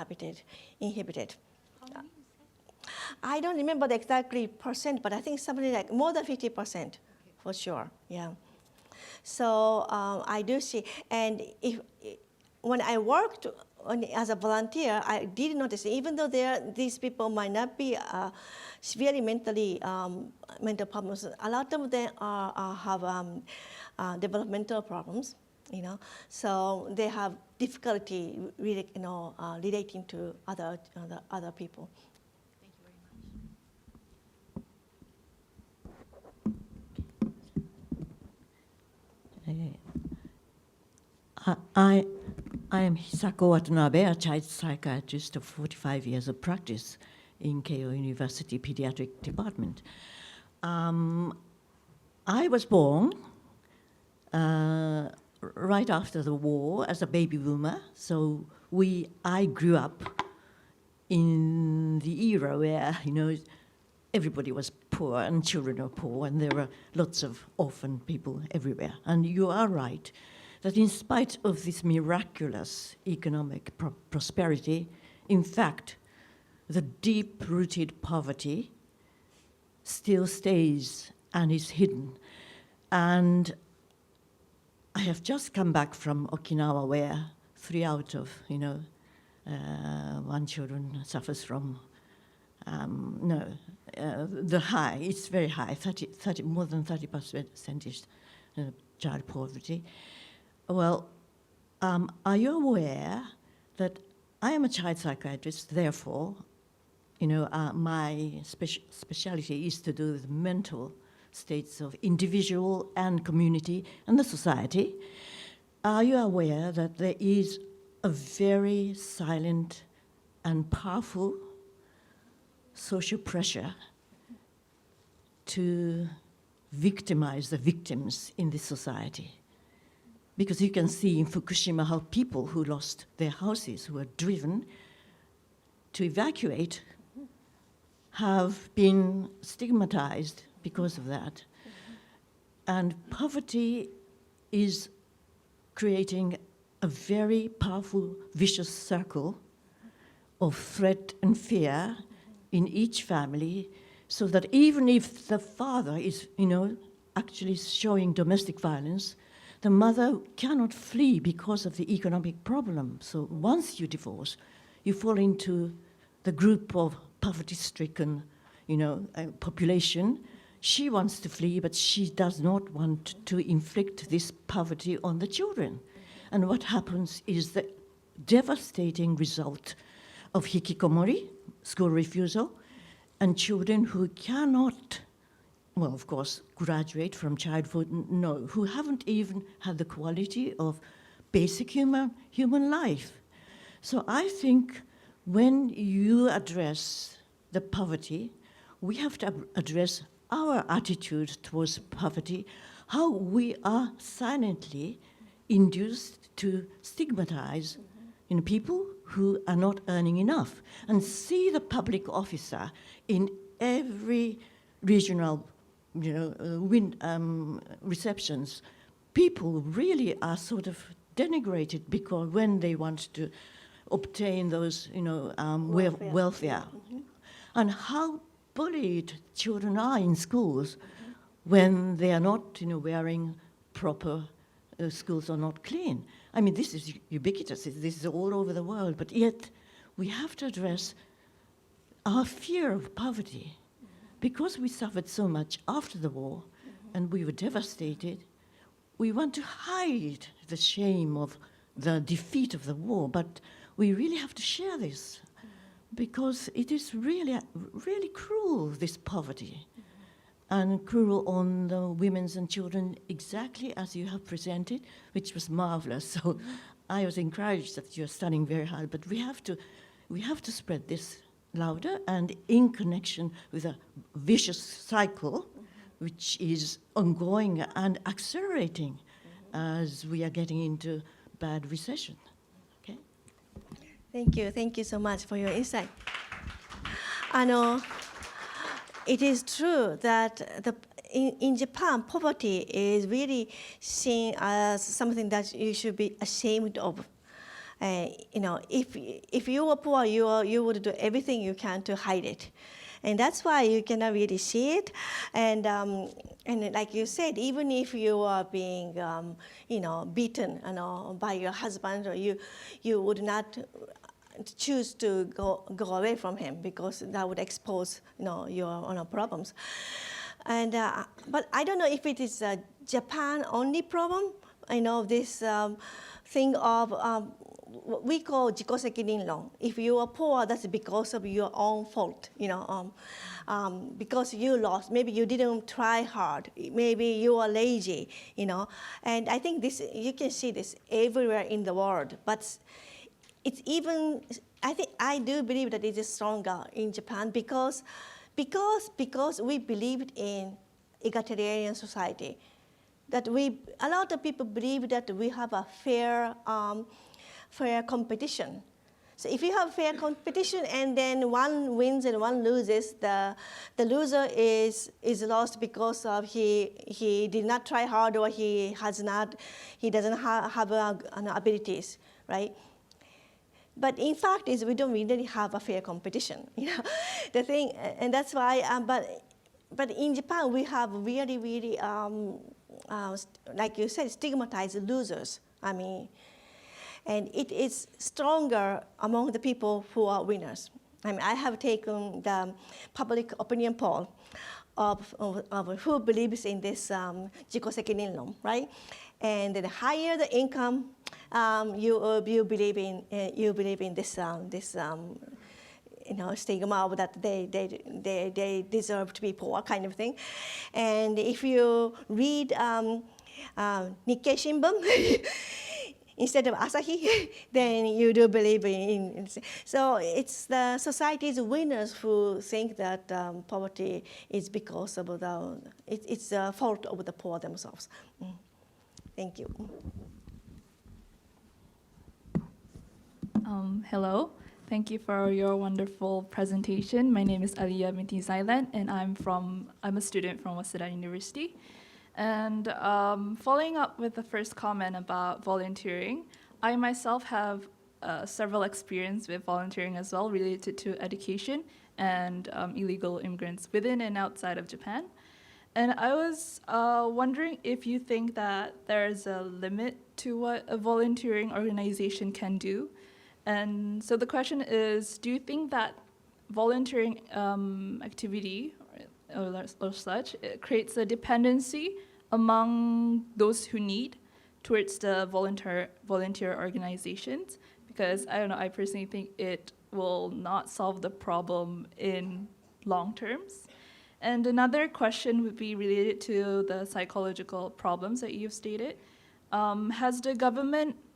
inhibited. How many I don't remember the exactly percent, but I think something like more than 50% for sure. Yeah. So I do see, and when I worked as a volunteer, I did notice, even though these people might not be severely mental problems, a lot of them have developmental problems, you know. So they have difficulty really, relating to other people. I am Hisako Watanabe, a child psychiatrist of 45 years of practice in Keio University Pediatric Department. I was born right after the war as a baby boomer, so I grew up in the era where, everybody was poor and children were poor, and there were lots of orphan people everywhere. And you are right that in spite of this miraculous economic prosperity, in fact, the deep-rooted poverty still stays and is hidden. And I have just come back from Okinawa, where 3 out of, 1 children suffers from, the high, it's very high, 30, more than 30% is child poverty. Well, are you aware that I am a child psychiatrist, therefore, my specialty is to do with mental states of individual and community and the society. Are you aware that there is a very silent and powerful social pressure to victimize the victims in this society? Because you can see in Fukushima how people who lost their houses, who were driven to evacuate, have been stigmatized because of that. And poverty is creating a very powerful, vicious circle of threat and fear in each family, so that even if the father is, actually showing domestic violence, the mother cannot flee because of the economic problem. So once you divorce, you fall into the group of poverty-stricken, population. She wants to flee, but she does not want to inflict this poverty on the children. And what happens is the devastating result of hikikomori, school refusal, and children who cannot, well, of course, graduate from childhood, who haven't even had the quality of basic human life. So I think when you address the poverty, we have to address our attitude towards poverty, how we are silently induced to stigmatize people who are not earning enough, and see the public officer in every regional receptions. People really are sort of denigrated because when they want to obtain those, welfare. Mm-hmm. And how bullied children are in schools when they are not, wearing proper, schools are not clean. I mean, this is ubiquitous. This is all over the world. But yet, we have to address our fear of poverty. Because we suffered so much after the war, and we were devastated, we want to hide the shame of the defeat of the war, but we really have to share this, because it is really, really cruel, this poverty, and cruel on the women and children, exactly as you have presented, which was marvelous. So I was encouraged that you're studying very hard, but we have to spread this louder and in connection with a vicious cycle which is ongoing and accelerating as we are getting into bad recession. Okay? Thank you so much for your insight. It is true that in Japan, poverty is really seen as something that you should be ashamed of. If you were poor, you would do everything you can to hide it. And that's why you cannot really see it. And like you said, even if you are being, beaten, by your husband, or you would not choose to go away from him because that would expose, your problems. And but I don't know if it is a Japan only problem. I know this thing of we call 自己責任論. If you are poor, that's because of your own fault. Because you lost. Maybe you didn't try hard. Maybe you are lazy. And I think this you can see this everywhere in the world. But it's even. I do believe that it is stronger in Japan because we believed in egalitarian society. That a lot of people believe that we have a fair competition. So if you have fair competition and then one wins and one loses, the loser is lost because of he did not try hard or he doesn't have abilities, right? But in fact is we don't really have a fair competition, the thing, and that's why. But in Japan we have really, really, like you said, stigmatized losers. And it is stronger among the people who are winners. I have taken the public opinion poll of who believes in this 自己責任論, right? And the higher the income, you believe in this stigma of that they deserve to be poor kind of thing. And if you read Nikkei Shimbun instead of Asahi, then you do believe in. So it's the society's winners who think that poverty is because of it's the fault of the poor themselves. Thank you. Hello. Thank you for your wonderful presentation. My name is Aliyah binti Zailan, and I'm a student from Waseda University. And following up with the first comment about volunteering, I myself have several experience with volunteering as well related to education and illegal immigrants within and outside of Japan. And I was wondering if you think that there's a limit to what a volunteering organization can do. And so the question is, do you think that volunteering activity or such creates a dependency among those who need towards the volunteer organizations? Because I don't know, I personally think it will not solve the problem in long terms. And another question would be related to the psychological problems that you've stated.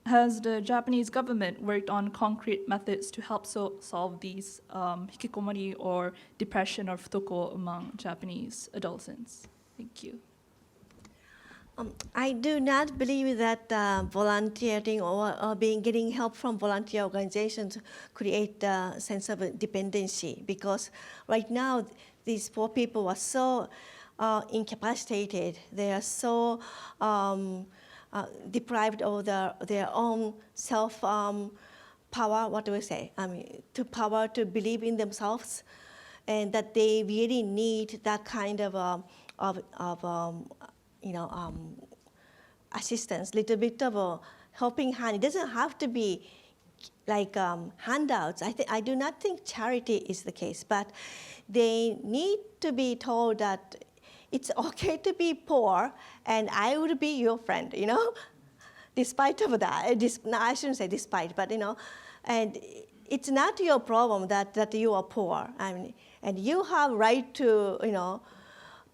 Has the Japanese government worked on concrete methods to help solve these hikikomori or depression or futoko among Japanese adolescents? Thank you. I do not believe that volunteering or getting help from volunteer organizations create a sense of dependency, because right now these poor people are so incapacitated. They are so deprived of their own self power. What do we say? To power to believe in themselves, and that they really need that kind of assistance, little bit of a helping hand. It doesn't have to be like handouts. I do not think charity is the case, but they need to be told that it's okay to be poor, and I would be your friend, despite of that. No, I shouldn't say despite, but, and it's not your problem that you are poor. And you have right to,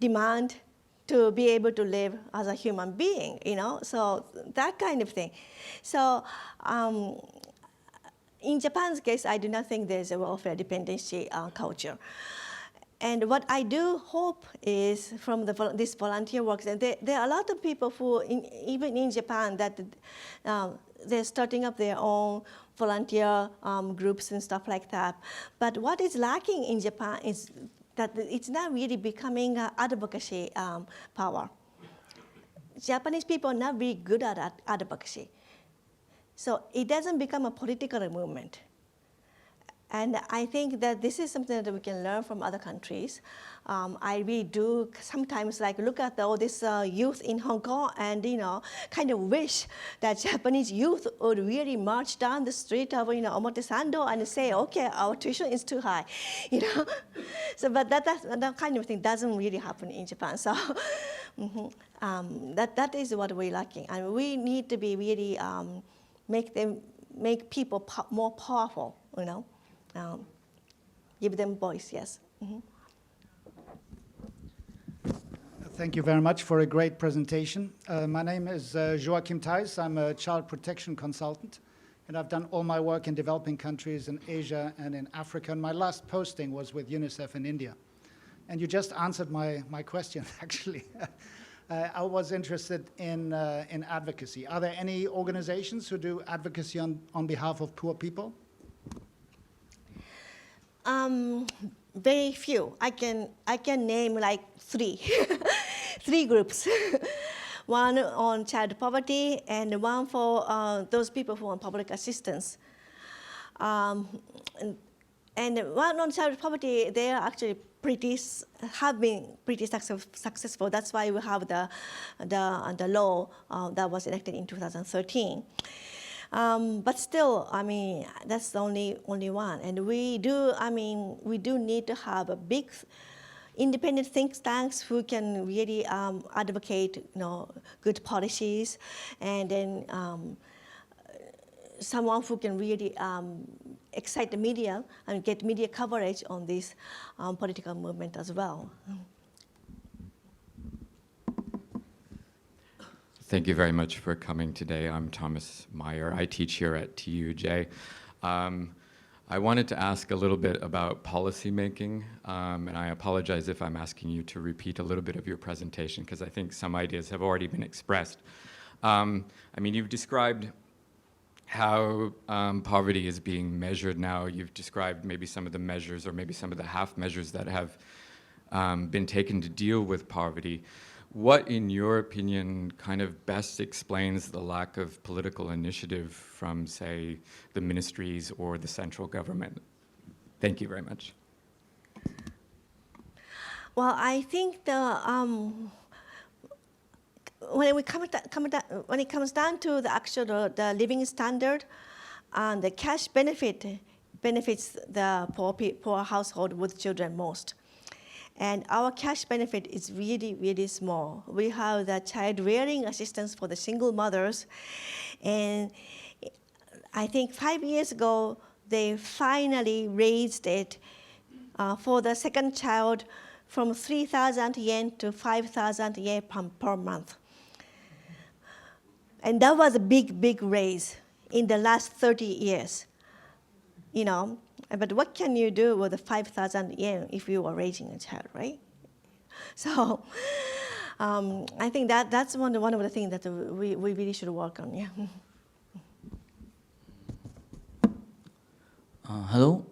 demand to be able to live as a human being, so that kind of thing. So in Japan's case, I do not think there's a welfare dependency culture. And what I do hope is from this volunteer work, and there are a lot of people who, even in Japan, that they're starting up their own volunteer groups and stuff like that. But what is lacking in Japan is that it's not really becoming advocacy power. Japanese people are not very good at advocacy. So it doesn't become a political movement. And I think that this is something that we can learn from other countries. I really do sometimes like look at all this youth in Hong Kong and, kind of wish that Japanese youth would really march down the street of, Omotesando and say, okay, our tuition is too high, So, but that kind of thing doesn't really happen in Japan. So that is what we're lacking. And we need to be really, make people more powerful, give them voice, yes. Thank you very much for a great presentation. My name is Joachim Thijs. I'm a child protection consultant, and I've done all my work in developing countries in Asia and in Africa, and my last posting was with UNICEF in India. And you just answered my question, actually. I was interested in advocacy. Are there any organizations who do advocacy on behalf of poor people? Very few. I can name like 3, 3 groups. One on child poverty and one for those people who want public assistance. And one on child poverty, they are actually have been pretty successful. That's why we have the law that was enacted in 2013. But still, that's the only one. And we do need to have a big independent think tanks who can really advocate, good policies, and then someone who can really excite the media and get media coverage on this political movement as well. Thank you very much for coming today. I'm Thomas Meyer. I teach here at TUJ. I wanted to ask a little bit about policy making, and I apologize if I'm asking you to repeat a little bit of your presentation, because I think some ideas have already been expressed. You've described how poverty is being measured now. You've described maybe some of the measures or maybe some of the half measures that have been taken to deal with poverty. What, in your opinion, kind of best explains the lack of political initiative from, say, the ministries or the central government? Thank you very much. Well, I think when it comes down to the actual the living standard, the cash benefits the poor household with children most. And our cash benefit is really, really small. We have the child rearing assistance for the single mothers. And I think 5 years ago, they finally raised it for the second child from 3,000 yen to 5,000 yen per month. And that was a big, big raise in the last 30 years, But what can you do with the 5,000 yen if you are raising a child, right? So I think that's one of the things that we really should work on, yeah. Hello,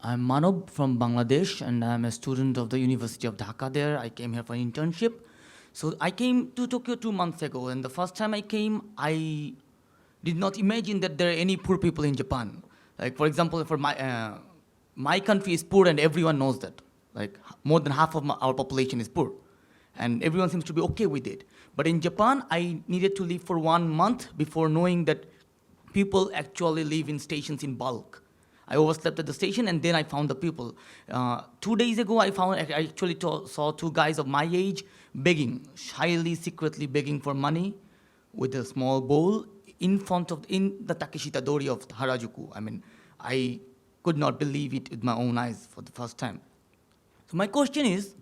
I'm Manob from Bangladesh, and I'm a student of the University of Dhaka there. I came here for an internship. So I came to Tokyo 2 months ago, and the first time I came, I did not imagine that there are any poor people in Japan. Like, for example, for my country is poor, and everyone knows that. Like, more than half of our population is poor, and everyone seems to be okay with it. But in Japan, I needed to live for 1 month before knowing that people actually live in stations in bulk. I overslept at the station, and then I found the people. 2 days ago, I actually saw 2 guys of my age begging, shyly, secretly begging for money with a small bowl in the Takeshita Dori of Harajuku. I could not believe it with my own eyes for the first time. So my question is,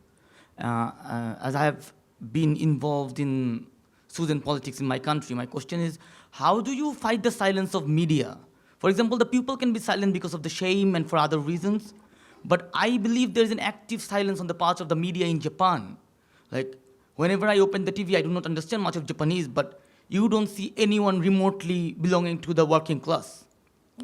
as I have been involved in student politics in my country, my question is, how do you fight the silence of media? For example, the people can be silent because of the shame and for other reasons, but I believe there is an active silence on the part of the media in Japan. Like, whenever I open the TV, I do not understand much of Japanese, but you don't see anyone remotely belonging to the working class.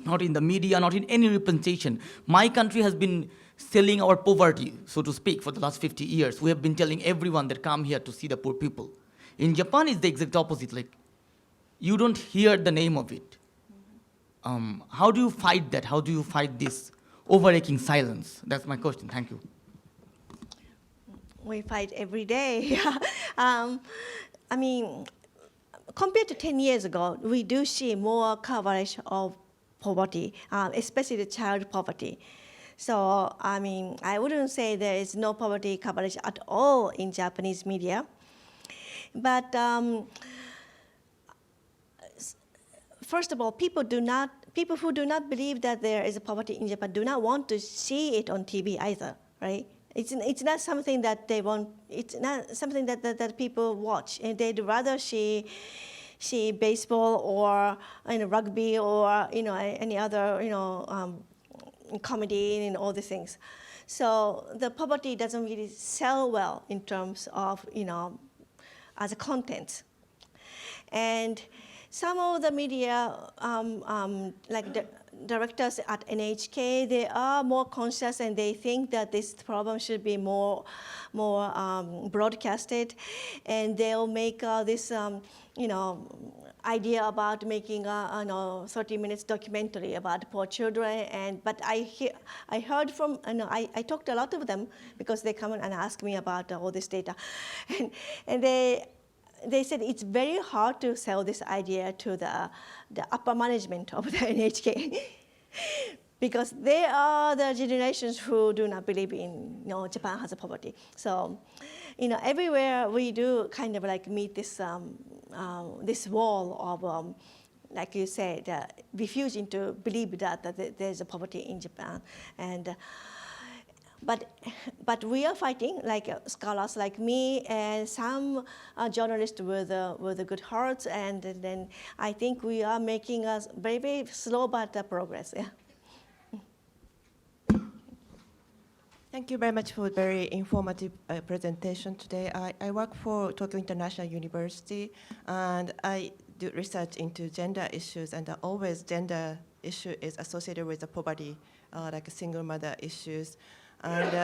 Not in the media, not in any representation. My country has been selling our poverty, so to speak, for the last 50 years. We have been telling everyone that come here to see the poor people. In Japan, it's the exact opposite. Like, you don't hear the name of it. how do you fight that? How do you fight this overaching silence? That's my question. Thank you. We fight every day. I mean, compared to 10 years ago, we do see more coverage of poverty, especially the child poverty. So, I mean, I wouldn't say there is no poverty coverage at all in Japanese media. But first of all, people who do not believe that there is a poverty in Japan do not want to see it on TV either, right? It's not something that they want. It's not something that people watch, and they'd rather see baseball or rugby or any other comedy and all these things. So the poverty doesn't really sell well in terms of as a content, and some of the media like the directors at NHK, they are more conscious and they think that this problem should be more broadcasted, and they'll make this idea about making a 30 minutes documentary about poor children. But I heard from I talked to a lot of them because they come and ask me about all this data, and they said it's very hard to sell this idea to the upper management of the NHK because they are the generations who do not believe in Japan has a poverty. So everywhere we do kind of like meet this this wall of like you said, refusing to believe that there's a poverty in Japan. And but we are fighting, like scholars like me and some journalists with a good hearts, and then I think we are making a very, very slow but progress. Yeah. Thank you very much for a very informative presentation today. I work for Tokyo International University, and I do research into gender issues, and always gender issue is associated with the poverty, like single mother issues. And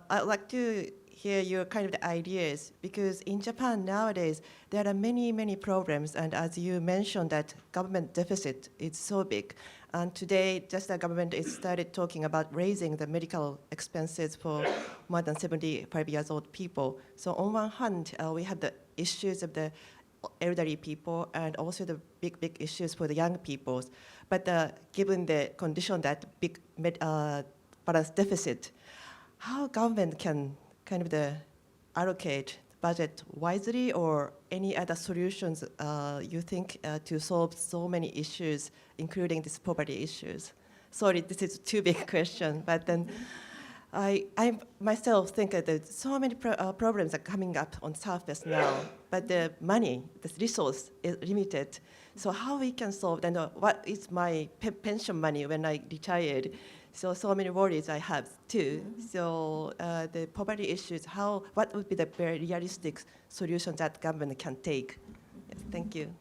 I'd like to hear your kind of the ideas, because in Japan nowadays, there are many, many problems, and as you mentioned that government deficit is so big. And today, just the government is started talking about raising the medical expenses for more than 75 years old people. So on one hand, we have the issues of the elderly people and also the big issues for the young people. But given the condition that big balance deficit, how government can kind of allocate budget wisely, or any other solutions you think to solve so many issues, including these poverty issues? Sorry, this is too big a question, but then I myself think that so many problems are coming up on surface now, but the money, the resource is limited. So how we can solve, and what is my pension money when I retired? So many worries I have too. So the poverty issues, what would be the very realistic solutions that government can take? Yes, thank you.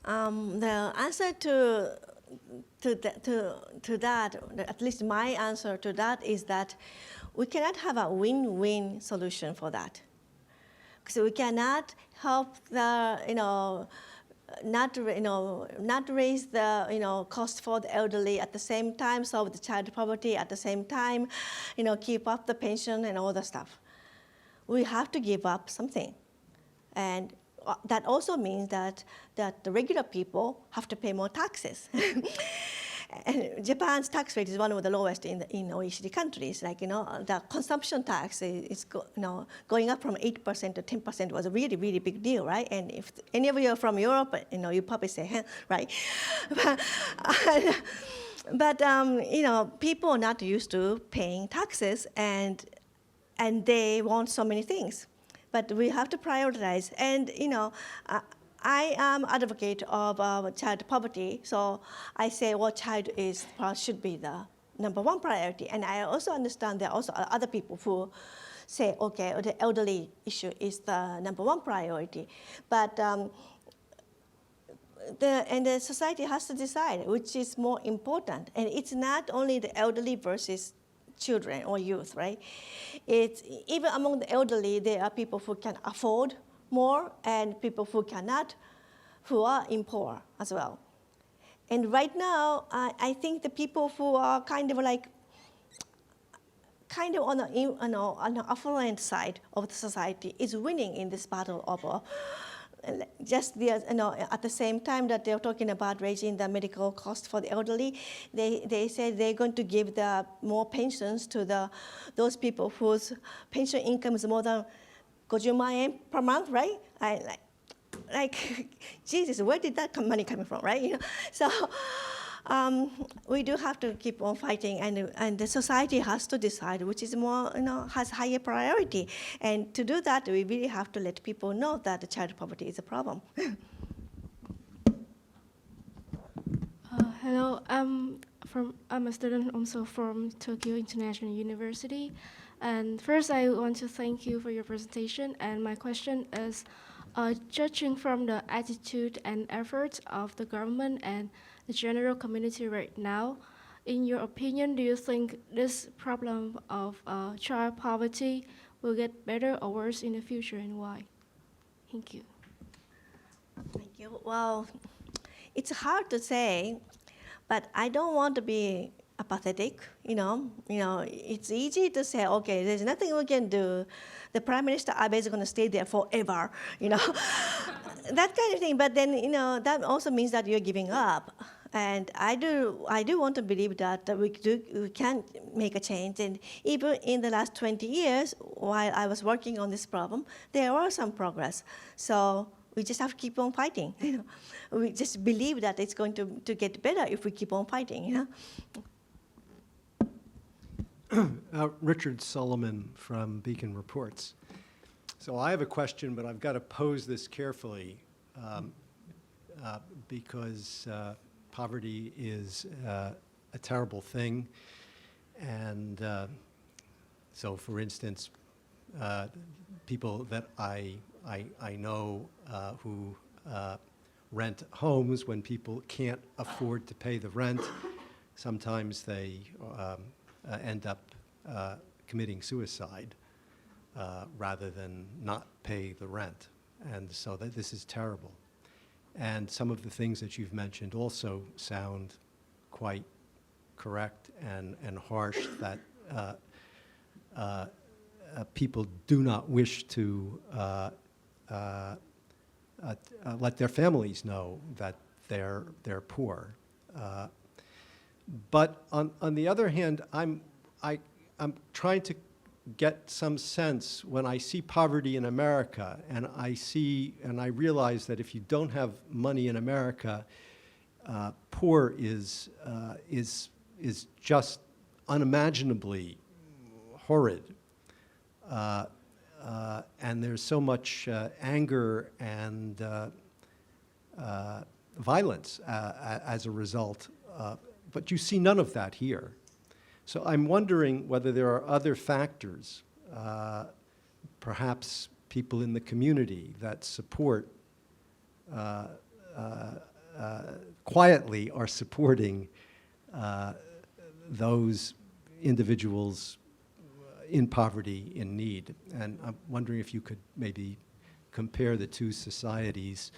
The answer to that, at least my answer to that, is that we cannot have a win-win solution for that. So we cannot help the not raise the cost for the elderly at the same time, solve the child poverty at the same time, keep up the pension and all the stuff. We have to give up something, and that also means that the regular people have to pay more taxes. And Japan's tax rate is one of the lowest in OECD countries. Like the consumption tax is going up from 8% to 10% was a really, really big deal, right? And if any of you are from Europe, you probably say, right? But people are not used to paying taxes, and they want so many things. But we have to prioritize, and I am advocate of child poverty, so I say child should be the #1 priority. And I also understand there are also other people who say, okay, the elderly issue is the #1 priority. But the society has to decide which is more important. And it's not only the elderly versus children or youth, right? It's even among the elderly, there are people who can afford more and people who cannot, who are in poor as well. And right now, I think the people who are kind of on the affluent side of the society is winning in this battle of just at the same time that they're talking about raising the medical cost for the elderly, they say they're going to give the more pensions to those people whose pension income is more than 50万円 per month, right? Like, Jesus, where did that money coming from, right? You know, so we do have to keep on fighting, and the society has to decide which is more, has higher priority. And to do that, we really have to let people know that the child poverty is a problem. Hello, I'm a student also from Tokyo International University. And first, I want to thank you for your presentation. And my question is, judging from the attitude and efforts of the government and the general community right now, in your opinion, do you think this problem of child poverty will get better or worse in the future, and why? Thank you. Thank you. Well, it's hard to say, but I don't want to be apathetic. It's easy to say, okay, there's nothing we can do. The Prime Minister Abe is going to stay there forever, that kind of thing. But then, that also means that you're giving up. And I do want to believe that we can make a change. And even in the last 20 years, while I was working on this problem, there was some progress. So we just have to keep on fighting. We just believe that it's going to get better if we keep on fighting. Richard Solomon from Beacon Reports. So I have a question, but I've got to pose this carefully because poverty is a terrible thing. And so, for instance, people that I know who rent homes, when people can't afford to pay the rent, sometimes they end up committing suicide rather than not pay the rent. And so this is terrible. And some of the things that you've mentioned also sound quite correct and harsh, that people do not wish to let their families know that they're poor. But on the other hand, I'm trying to get some sense when I see poverty in America, and I realize that if you don't have money in America, poor is just unimaginably horrid, and there's so much anger and violence as a result. But you see none of that here. So I'm wondering whether there are other factors, perhaps people in the community that support, quietly are supporting those individuals in poverty, in need. And I'm wondering if you could maybe compare the two societies,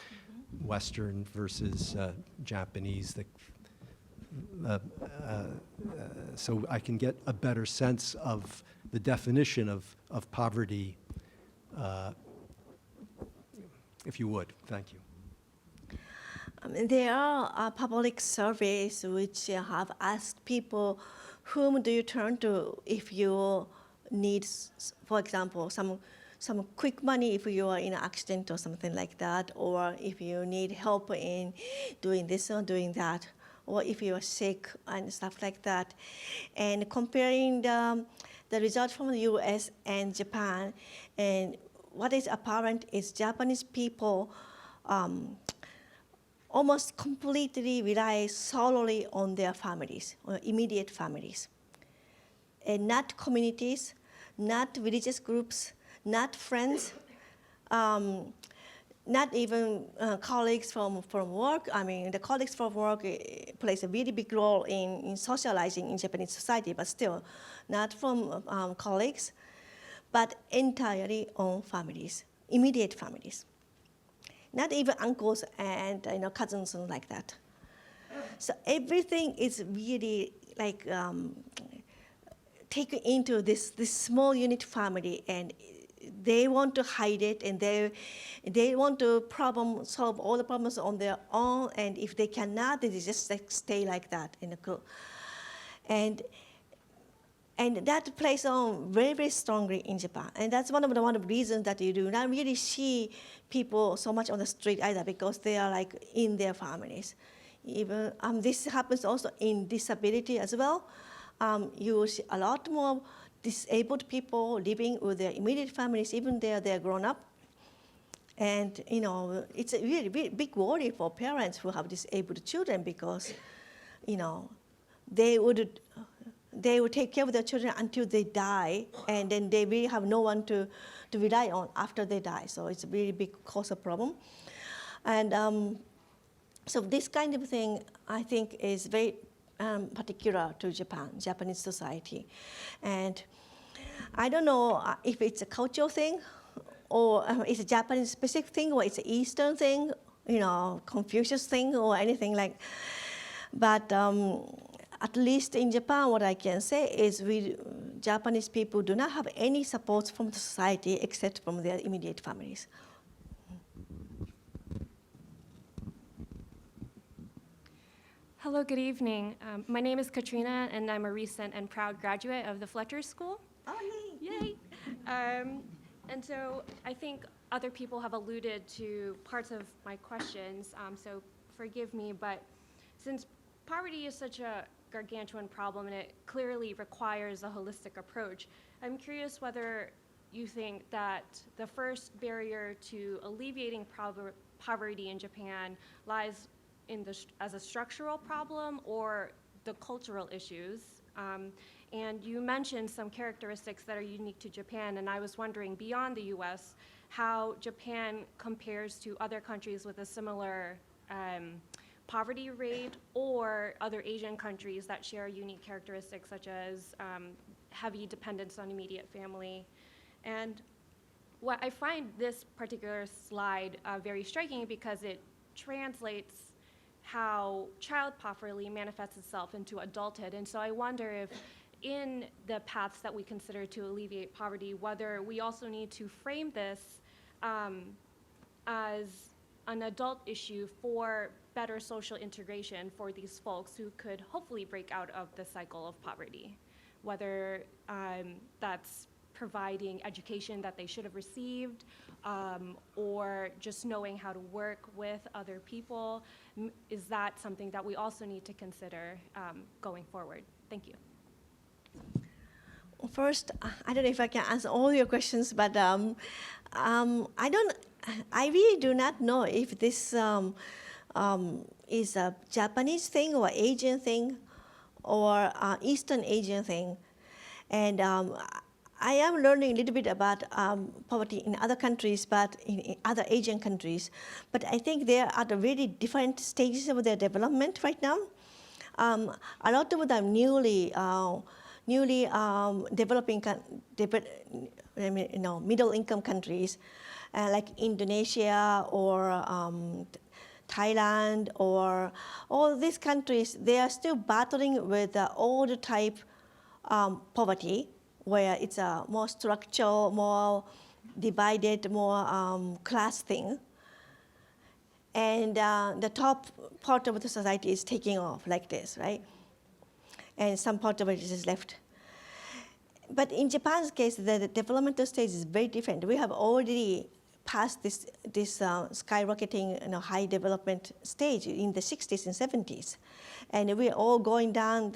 Western versus Japanese, so I can get a better sense of the definition of poverty, if you would. Thank you. There are public surveys which have asked people, whom do you turn to if you need, for example, some quick money if you are in an accident or something like that, or if you need help in doing this or doing that, or if you are sick and stuff like that. And comparing the results from the US and Japan, and what is apparent is Japanese people almost completely rely solely on their families, or immediate families. And not communities, not religious groups, not friends, not even colleagues from work. I mean, the colleagues from work plays a really big role in socializing in Japanese society, but still, not from colleagues, but entirely on families, immediate families. Not even uncles and cousins and like that. So everything is really like taken into this small unit family, and they want to hide it, and they want to solve all the problems on their own, and if they cannot, they just like stay like that in the group. And that plays on very, very strongly in Japan. And that's one of the reasons that you do not really see people so much on the street either, because they are like in their families. Even this happens also in disability as well. You will see a lot more disabled people living with their immediate families, even they're grown up. And it's a really big worry for parents who have disabled children, because they would take care of their children until they die, and then they really have no one to rely on after they die. So it's a really big cause of problem. And so this kind of thing, I think, is very particular to Japanese society. And I don't know if it's a cultural thing, or it's a Japanese specific thing, or it's an Eastern thing, Confucius thing, or anything like. But at least in Japan, what I can say is Japanese people do not have any support from the society except from their immediate families. Hello, good evening. My name is Katrina, and I'm a recent and proud graduate of the Fletcher School. Oh, yay! And so I think other people have alluded to parts of my questions, so forgive me, but since poverty is such a gargantuan problem and it clearly requires a holistic approach, I'm curious whether you think that the first barrier to alleviating poverty in Japan lies as a structural problem or the cultural issues. And you mentioned some characteristics that are unique to Japan, and I was wondering, beyond the US, how Japan compares to other countries with a similar poverty rate, or other Asian countries that share unique characteristics such as heavy dependence on immediate family. And what I find this particular slide very striking because it translates how child poverty manifests itself into adulthood. And so I wonder if in the paths that we consider to alleviate poverty, whether we also need to frame this as an adult issue for better social integration for these folks who could hopefully break out of the cycle of poverty, whether that's providing education that they should have received, or just knowing how to work with other people. Is that something that we also need to consider going forward? Thank you. First, I don't know if I can answer all your questions, but I really do not know if this is a Japanese thing or Asian thing or Eastern Asian thing. And I am learning a little bit about poverty in other countries, but in other Asian countries. But I think they are at a really different stages of their development right now. A lot of them newly developing, middle-income countries, like Indonesia or Thailand, or all these countries, they are still battling with old type poverty, where it's a more structural, more divided, more class thing. And the top part of the society is taking off like this, right? And some part of it is just left. But in Japan's case, the developmental stage is very different. We have already passed this skyrocketing, high development stage in the 60s and 70s. And we're all going down,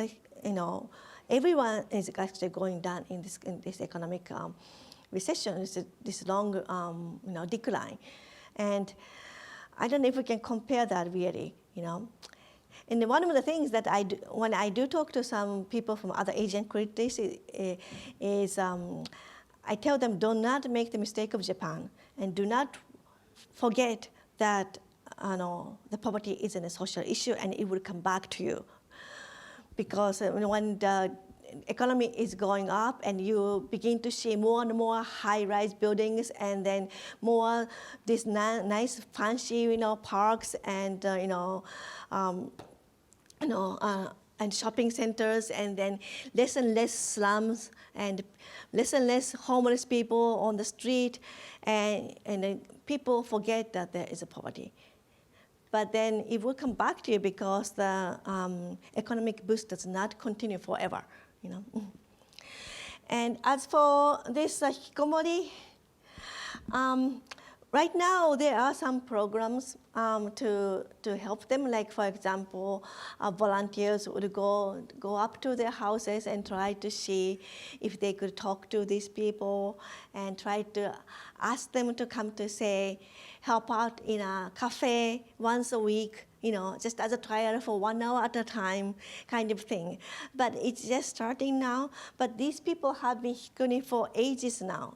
everyone is actually going down in this economic recession, this long decline. And I don't know if we can compare that really, And one of the things that I do, when I do talk to some people from other Asian countries is I tell them, do not make the mistake of Japan, and do not forget that the poverty isn't a social issue and it will come back to you. Because when the economy is going up and you begin to see more and more high-rise buildings, and then more these nice fancy parks and and shopping centers, and then less and less slums, and less homeless people on the street, and then people forget that there is a poverty. But then it will come back to you because the economic boost does not continue forever, And as for this hikomori, right now there are some programs to help them. Like, for example, volunteers would go up to their houses and try to see if they could talk to these people and try to ask them to come to, say, help out in a cafe once a week, just as a trial for 1 hour at a time, kind of thing. But it's just starting now. But these people have been hikuni for ages now,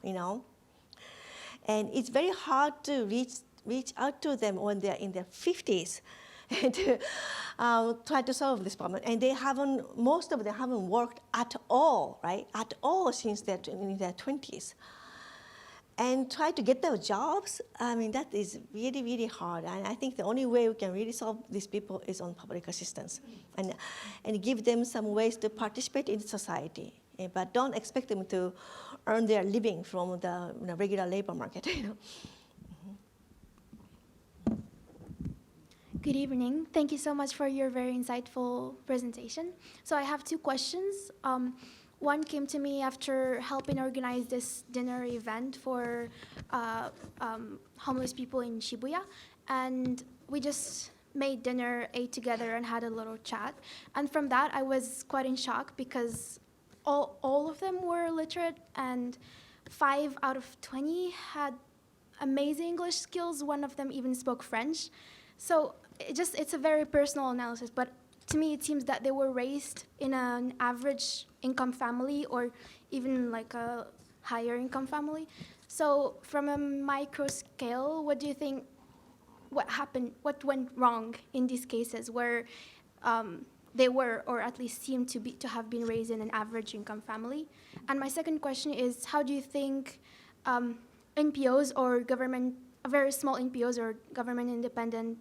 And it's very hard to reach out to them when they're in their 50s and try to solve this problem. And most of them haven't worked at all, right? At all since they're in their 20s. And try to get their jobs, that is really, really hard. And I think the only way we can really solve these people is on public assistance and give them some ways to participate in society. But don't expect them to earn their living from the regular labor market. Good evening. Thank you so much for your very insightful presentation. So I have 2 questions. One came to me after helping organize this dinner event for homeless people in Shibuya. And we just made dinner, ate together, and had a little chat. And from that, I was quite in shock because all of them were literate, and 5 out of 20 had amazing English skills. One of them even spoke French. So it's a very personal analysis, but to me, it seems that they were raised in an average income family or even like a higher income family. So from a micro scale, what do you think, what happened, what went wrong in these cases where they were, or at least seem to have been raised in an average income family? And my second question is, how do you think NPOs or very small NPOs or government independent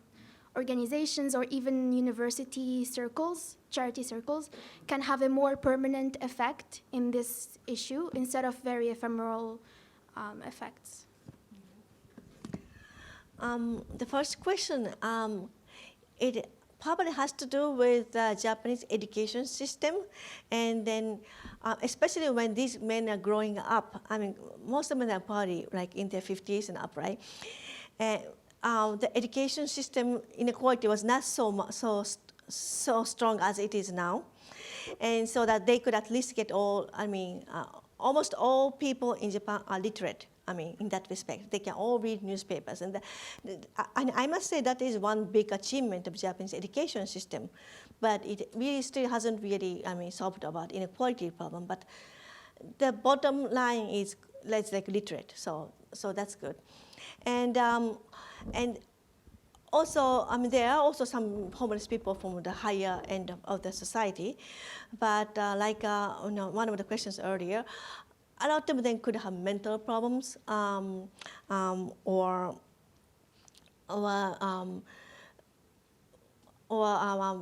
organizations or even university circles, charity circles, can have a more permanent effect in this issue instead of very ephemeral effects? The first question, it probably has to do with the Japanese education system, and then especially when these men are growing up. Most of them are probably like in their 50s and up, right? The education system inequality was not so strong as it is now, and so that they could at least get almost all people in Japan are literate. In that respect, they can all read newspapers, and I must say that is one big achievement of Japanese education system, but it really still hasn't really solved about inequality problem. But the bottom line is like literate, so that's good. And also, there are also some homeless people from the higher end of the society, but one of the questions earlier, a lot of them could have mental problems or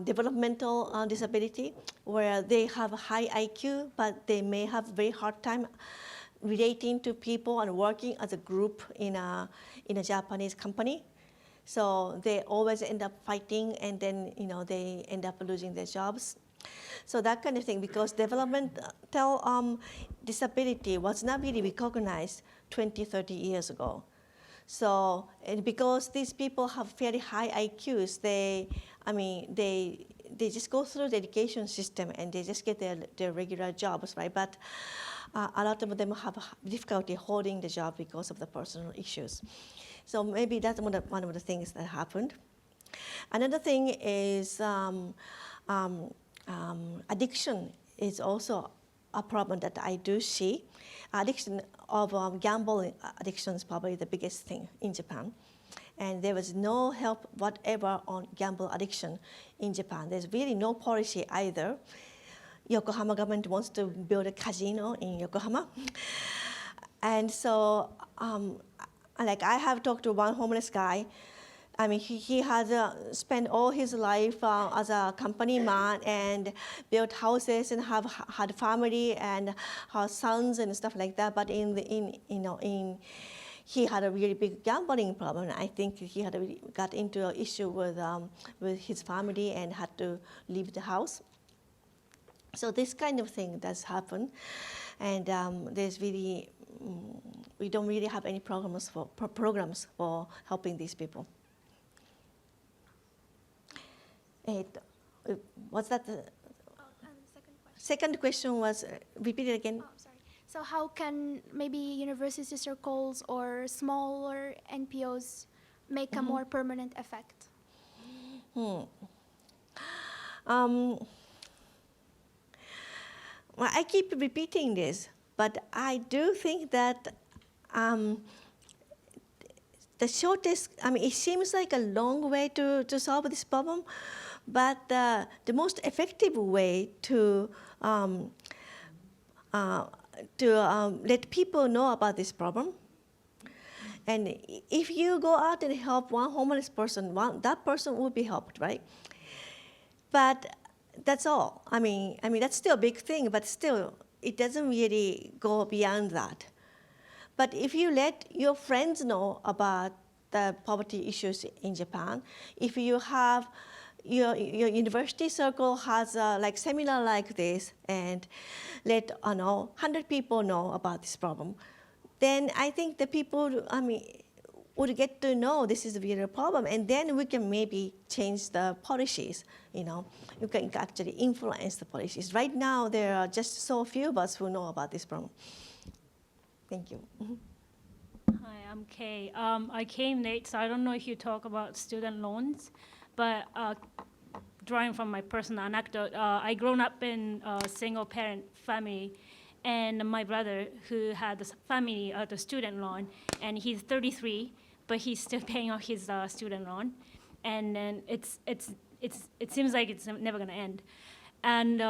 developmental disability, where they have a high IQ, but they may have very hard time relating to people and working as a group in a Japanese company. So they always end up fighting, and then they end up losing their jobs. So that kind of thing, because developmental disability was not really recognized 20, 30 years ago. So, and because these people have very high IQs, they just go through the education system and they just get their regular jobs, right? But a lot of them have difficulty holding the job because of the personal issues. So maybe that's one of the things that happened. Another thing is addiction is also a problem that I do see. Addiction of gambling addiction is probably the biggest thing in Japan. And there was no help whatever on gamble addiction in Japan. There's really no policy either. Yokohama government wants to build a casino in Yokohama. And so, I have talked to one homeless guy, I mean, he has spent all his life as a company man and built houses and had family and has sons and stuff like that. But he had a really big gambling problem. I think he had got into an issue with his family and had to leave the house. So this kind of thing does happen, and there's really we don't really have any programs for helping these people. What's that? Second question was, repeat it again. Oh, sorry. So how can maybe university circles or smaller NPOs make a more permanent effect? Well, I keep repeating this, but I do think that the shortest, I mean, it seems like a long way to solve this problem, but the most effective way to let people know about this problem. And if you go out and help one homeless person, that person will be helped, right? But that's all. I mean, that's still a big thing, but still, it doesn't really go beyond that. But if you let your friends know about the poverty issues in Japan, if you have your university circle has like seminar like this and let 100 people know about this problem, then I think the people, would get to know this is a real problem, and then we can maybe change the policies. You can actually influence the policies. Right now, there are just so few of us who know about this problem. Thank you. Hi, I'm Kay. I came late, so I don't know if you talk about student loans, but drawing from my personal anecdote, I grown up in a single-parent family, and my brother, who had the family, the student loan, and he's 33, but he's still paying off his student loan, and then it seems like it's never going to end. And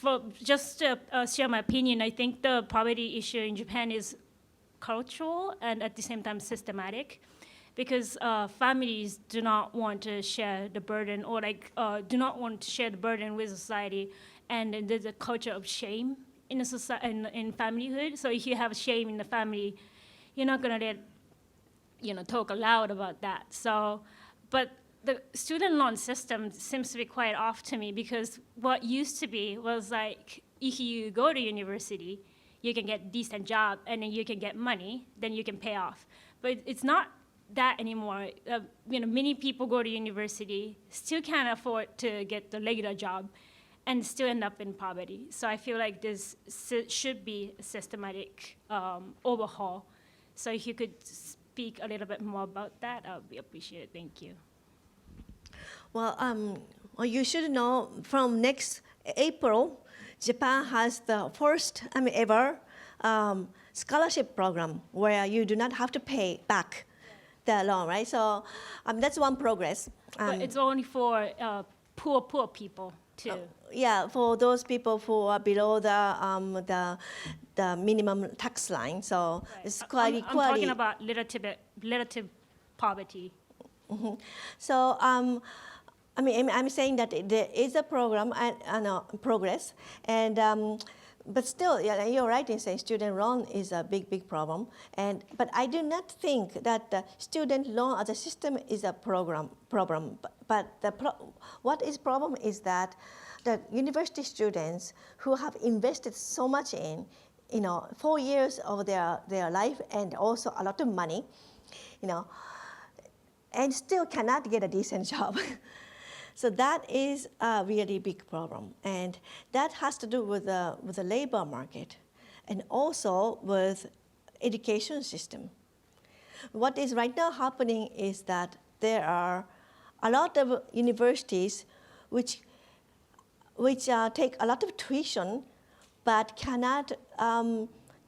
for just to share my opinion, I think the poverty issue in Japan is cultural and at the same time systematic, because families do not want to share the burden, or do not want to share the burden with society, and there's a culture of shame in in familyhood. So if you have shame in the family, you're not gonna talk aloud about that. So, but the student loan system seems to be quite off to me, because what used to be was like, if you go to university, you can get a decent job and then you can get money, then you can pay off. But it's not that anymore. Many people go to university, still can't afford to get the regular job, and still end up in poverty. So I feel like this should be a systematic overhaul. So if you could speak a little bit more about that, I would be appreciated. Thank you. Well, you should know from next April, Japan has the first ever scholarship program where you do not have to pay back the loan, right? So that's one progress. But it's only for poor people too. Yeah, for those people who are below the minimum tax line. So it's quite I'm talking about relative poverty. Mm-hmm. So I'm saying that there is a program and progress, and but still, yeah, you're right in saying student loan is a big problem. But I do not think that the student loan as a system is a problem. But what is problem is that the university students who have invested so much in, 4 years of their life and also a lot of money, and still cannot get a decent job. So that is a really big problem, and that has to do with the labor market, and also with education system. What is right now happening is that there are a lot of universities which take a lot of tuition, but cannot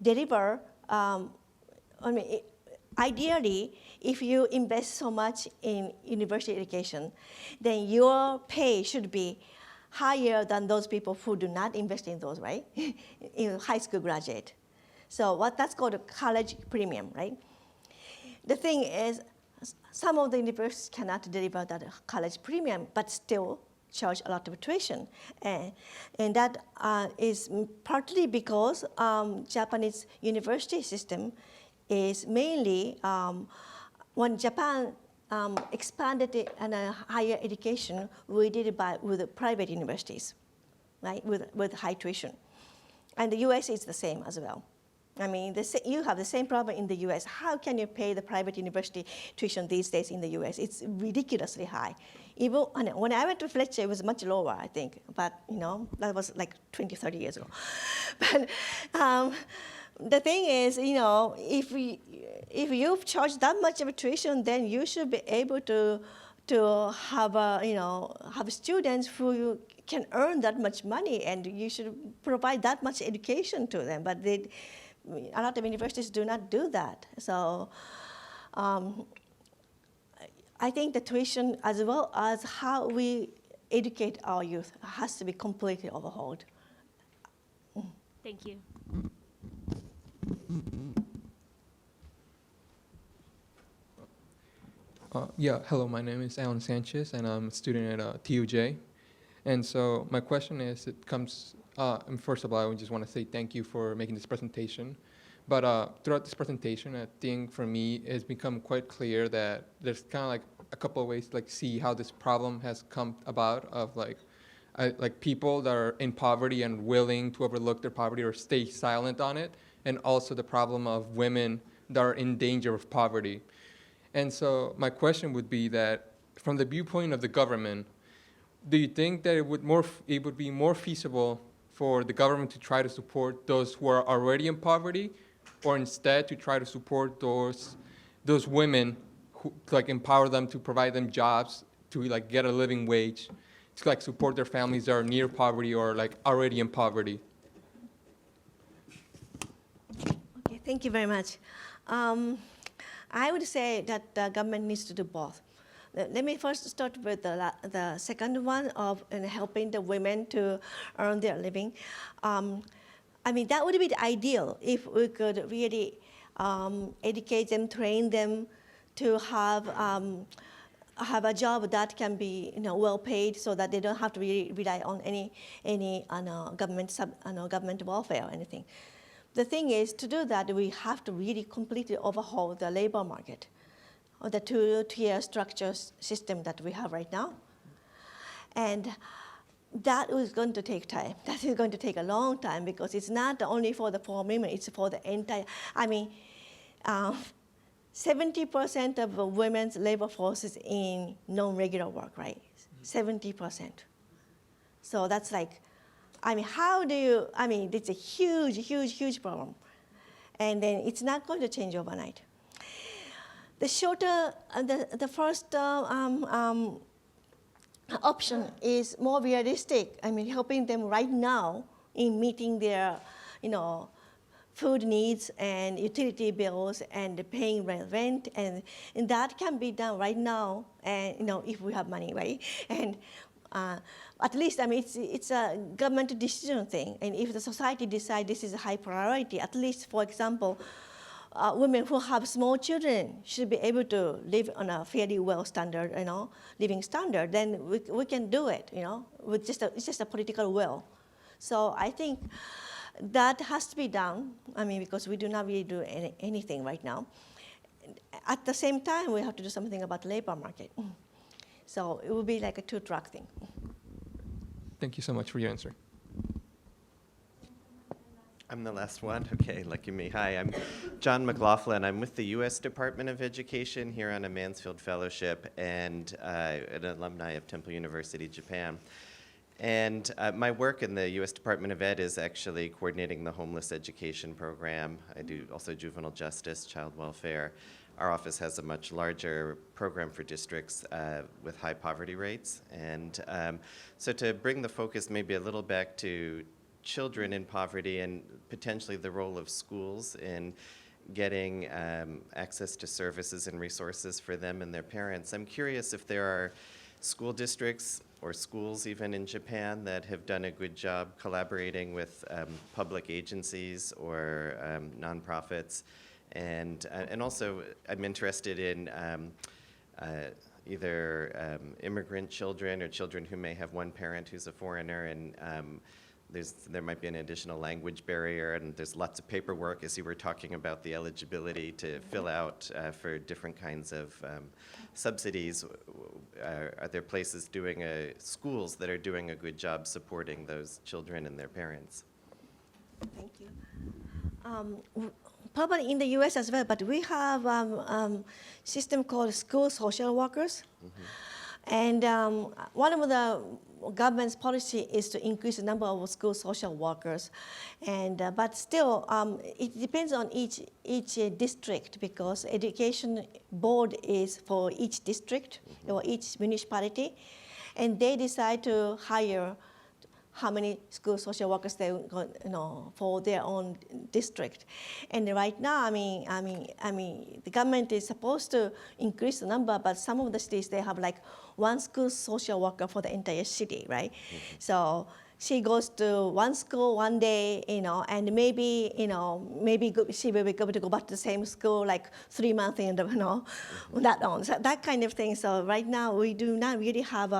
deliver. Ideally, if you invest so much in university education, then your pay should be higher than those people who do not invest in those, right? In high school graduate. So that's called a college premium, right? The thing is, Some of the universities cannot deliver that college premium, but still charge a lot of tuition. And that is partly because Japanese university system is mainly, when Japan expanded it in higher education, we did it with the private universities, right, with high tuition. And the US is the same as well. I mean, you have the same problem in the US. How can you pay the private university tuition these days in the US? It's ridiculously high. Even when I went to Fletcher, it was much lower, I think. But, that was like 20, 30 years ago. But the thing is, if you've charged that much of a tuition, then you should be able to have, have students who can earn that much money, and you should provide that much education to them. But a lot of universities do not do that. So I think the tuition, as well as how we educate our youth, has to be completely overhauled. Thank you. Hello, my name is Alan Sanchez, and I'm a student at TUJ. And so my question is, and first of all, I just want to say thank you for making this presentation. But throughout this presentation, I think for me, it's become quite clear that there's kind of like a couple of ways to see how this problem has come about, of like people that are in poverty and willing to overlook their poverty or stay silent on it, and also the problem of women that are in danger of poverty. And so my question would be that, from the viewpoint of the government, do you think that it would be more feasible for the government to try to support those who are already in poverty, or instead to try to support those women, who empower them, to provide them jobs, to get a living wage, to support their families that are near poverty or already in poverty? Okay, thank you very much. I would say that the government needs to do both. Let me first start with the second one of helping the women to earn their living. I mean, that would be the ideal if we could really educate them, train them to have a job that can be well paid, so that they don't have to really rely on any government welfare or anything. The thing is, to do that, we have to really completely overhaul the labor market, or the two-tier structure system that we have right now. And that is going to take time. That is going to take a long time, because it's not only for the poor women, it's for the entire, 70% of women's labor force is in non-regular work, right? 70%. So that's it's a huge, huge, huge problem. And then it's not going to change overnight. The first option is more realistic. Helping them right now in meeting their, food needs and utility bills and paying rent, and that can be done right now, and if we have money, right? And at least, it's a government decision thing. And if the society decides this is a high priority, at least, for example, women who have small children should be able to live on a fairly well standard, living standard. Then we can do it, with it's just a political will. So I think that has to be done. Because we do not really do anything right now. At the same time, we have to do something about the labor market. So it will be like a two-track thing. Thank you so much for your answer. I'm the last one? Okay, lucky me. Hi, I'm John McLaughlin. I'm with the U.S. Department of Education here on a Mansfield Fellowship, and an alumni of Temple University, Japan. And my work in the U.S. Department of Ed is actually coordinating the homeless education program. I do also juvenile justice, child welfare. Our office has a much larger program for districts with high poverty rates. And so to bring the focus maybe a little back to children in poverty and potentially the role of schools in getting access to services and resources for them and their parents, I'm curious if there are school districts or schools even in Japan that have done a good job collaborating with public agencies or nonprofits And also, I'm interested in either immigrant children or children who may have one parent who's a foreigner, and there might be an additional language barrier, and there's lots of paperwork, as you were talking about the eligibility to fill out for different kinds of subsidies. Are there places schools that are doing a good job supporting those children and their parents? Thank you. Probably in the U.S. as well, but we have system called school social workers. And one of the government's policy is to increase the number of school social workers. And but still, it depends on each district, because education board is for each district or each municipality, and they decide to hire how many school social workers they for their own district. And right now, I mean, the government is supposed to increase the number, but some of the cities, they have like one school social worker for the entire city, right? So she goes to one school one day, and maybe she will be able to go back to the same school like 3 months in, that on. So that kind of thing. So right now, we do not really have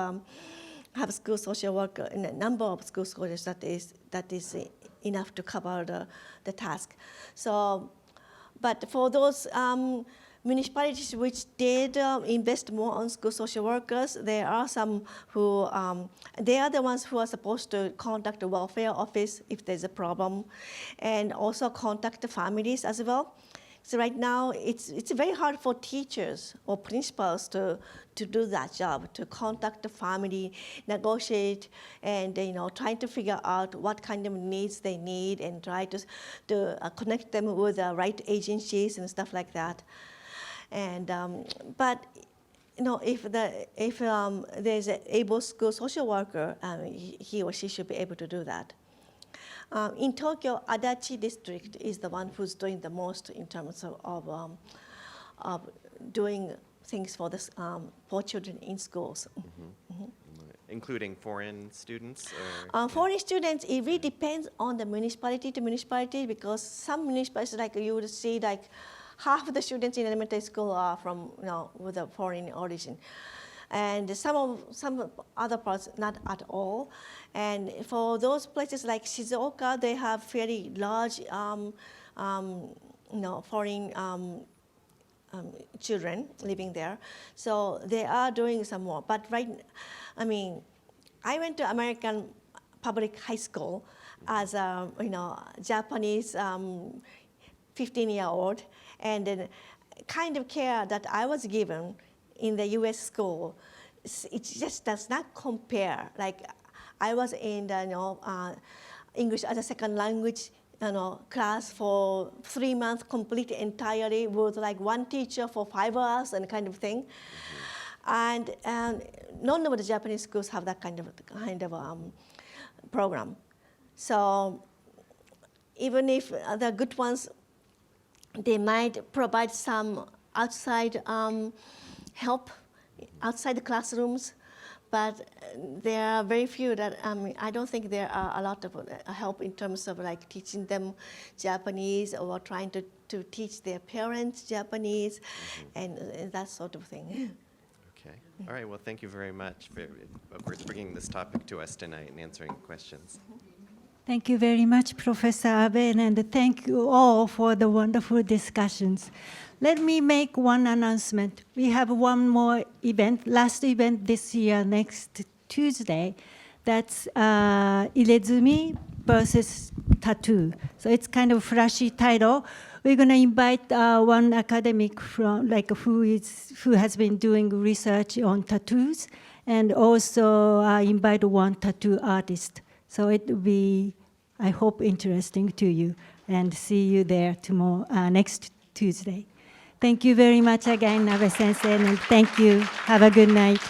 school social worker, and a number of school workers that is enough to cover the task. So, but for those municipalities which did invest more on school social workers, there are some who, they are the ones who are supposed to contact the welfare office if there's a problem, and also contact the families as well. So right now, it's very hard for teachers or principals to do that job, to contact the family, negotiate, and trying to figure out what kind of needs they need, and try to connect them with the right agencies and stuff like that. And but if there's an able school social worker, he or she should be able to do that. In Tokyo, Adachi district is the one who's doing the most in terms of doing things for this for children in schools. Including foreign students? Foreign students, it really depends on the municipality to municipality, because some municipalities, like you would see, like half of the students in elementary school are from with a foreign origin. And some other parts, not at all. And for those places like Shizuoka, they have fairly large, foreign children living there. So they are doing some more. But I went to American public high school as a Japanese 15-year-old, and the kind of care that I was given in the U.S. school, it just does not compare. Like I was in the English as a second language class for 3 months, complete entirely with like one teacher for 5 hours and kind of thing. And none of the Japanese schools have that kind of program. So even if the good ones, they might provide some outside help outside the classrooms, but there are very few that, I don't think there are a lot of help in terms of like teaching them Japanese or trying to teach their parents Japanese and that sort of thing. Okay. All right, well, thank you very much for, of course, bringing this topic to us tonight and answering questions. Thank you very much, Professor Abe, and thank you all for the wonderful discussions. Let me make one announcement. We have one more event, last event this year, next Tuesday. That's Irezumi versus tattoo. So it's kind of flashy title. We're going to invite one academic from who has been doing research on tattoos, and also invite one tattoo artist. So it will be, I hope, interesting to you, and see you there tomorrow, next Tuesday. Thank you very much again, Abe Sensei, and thank you. Have a good night.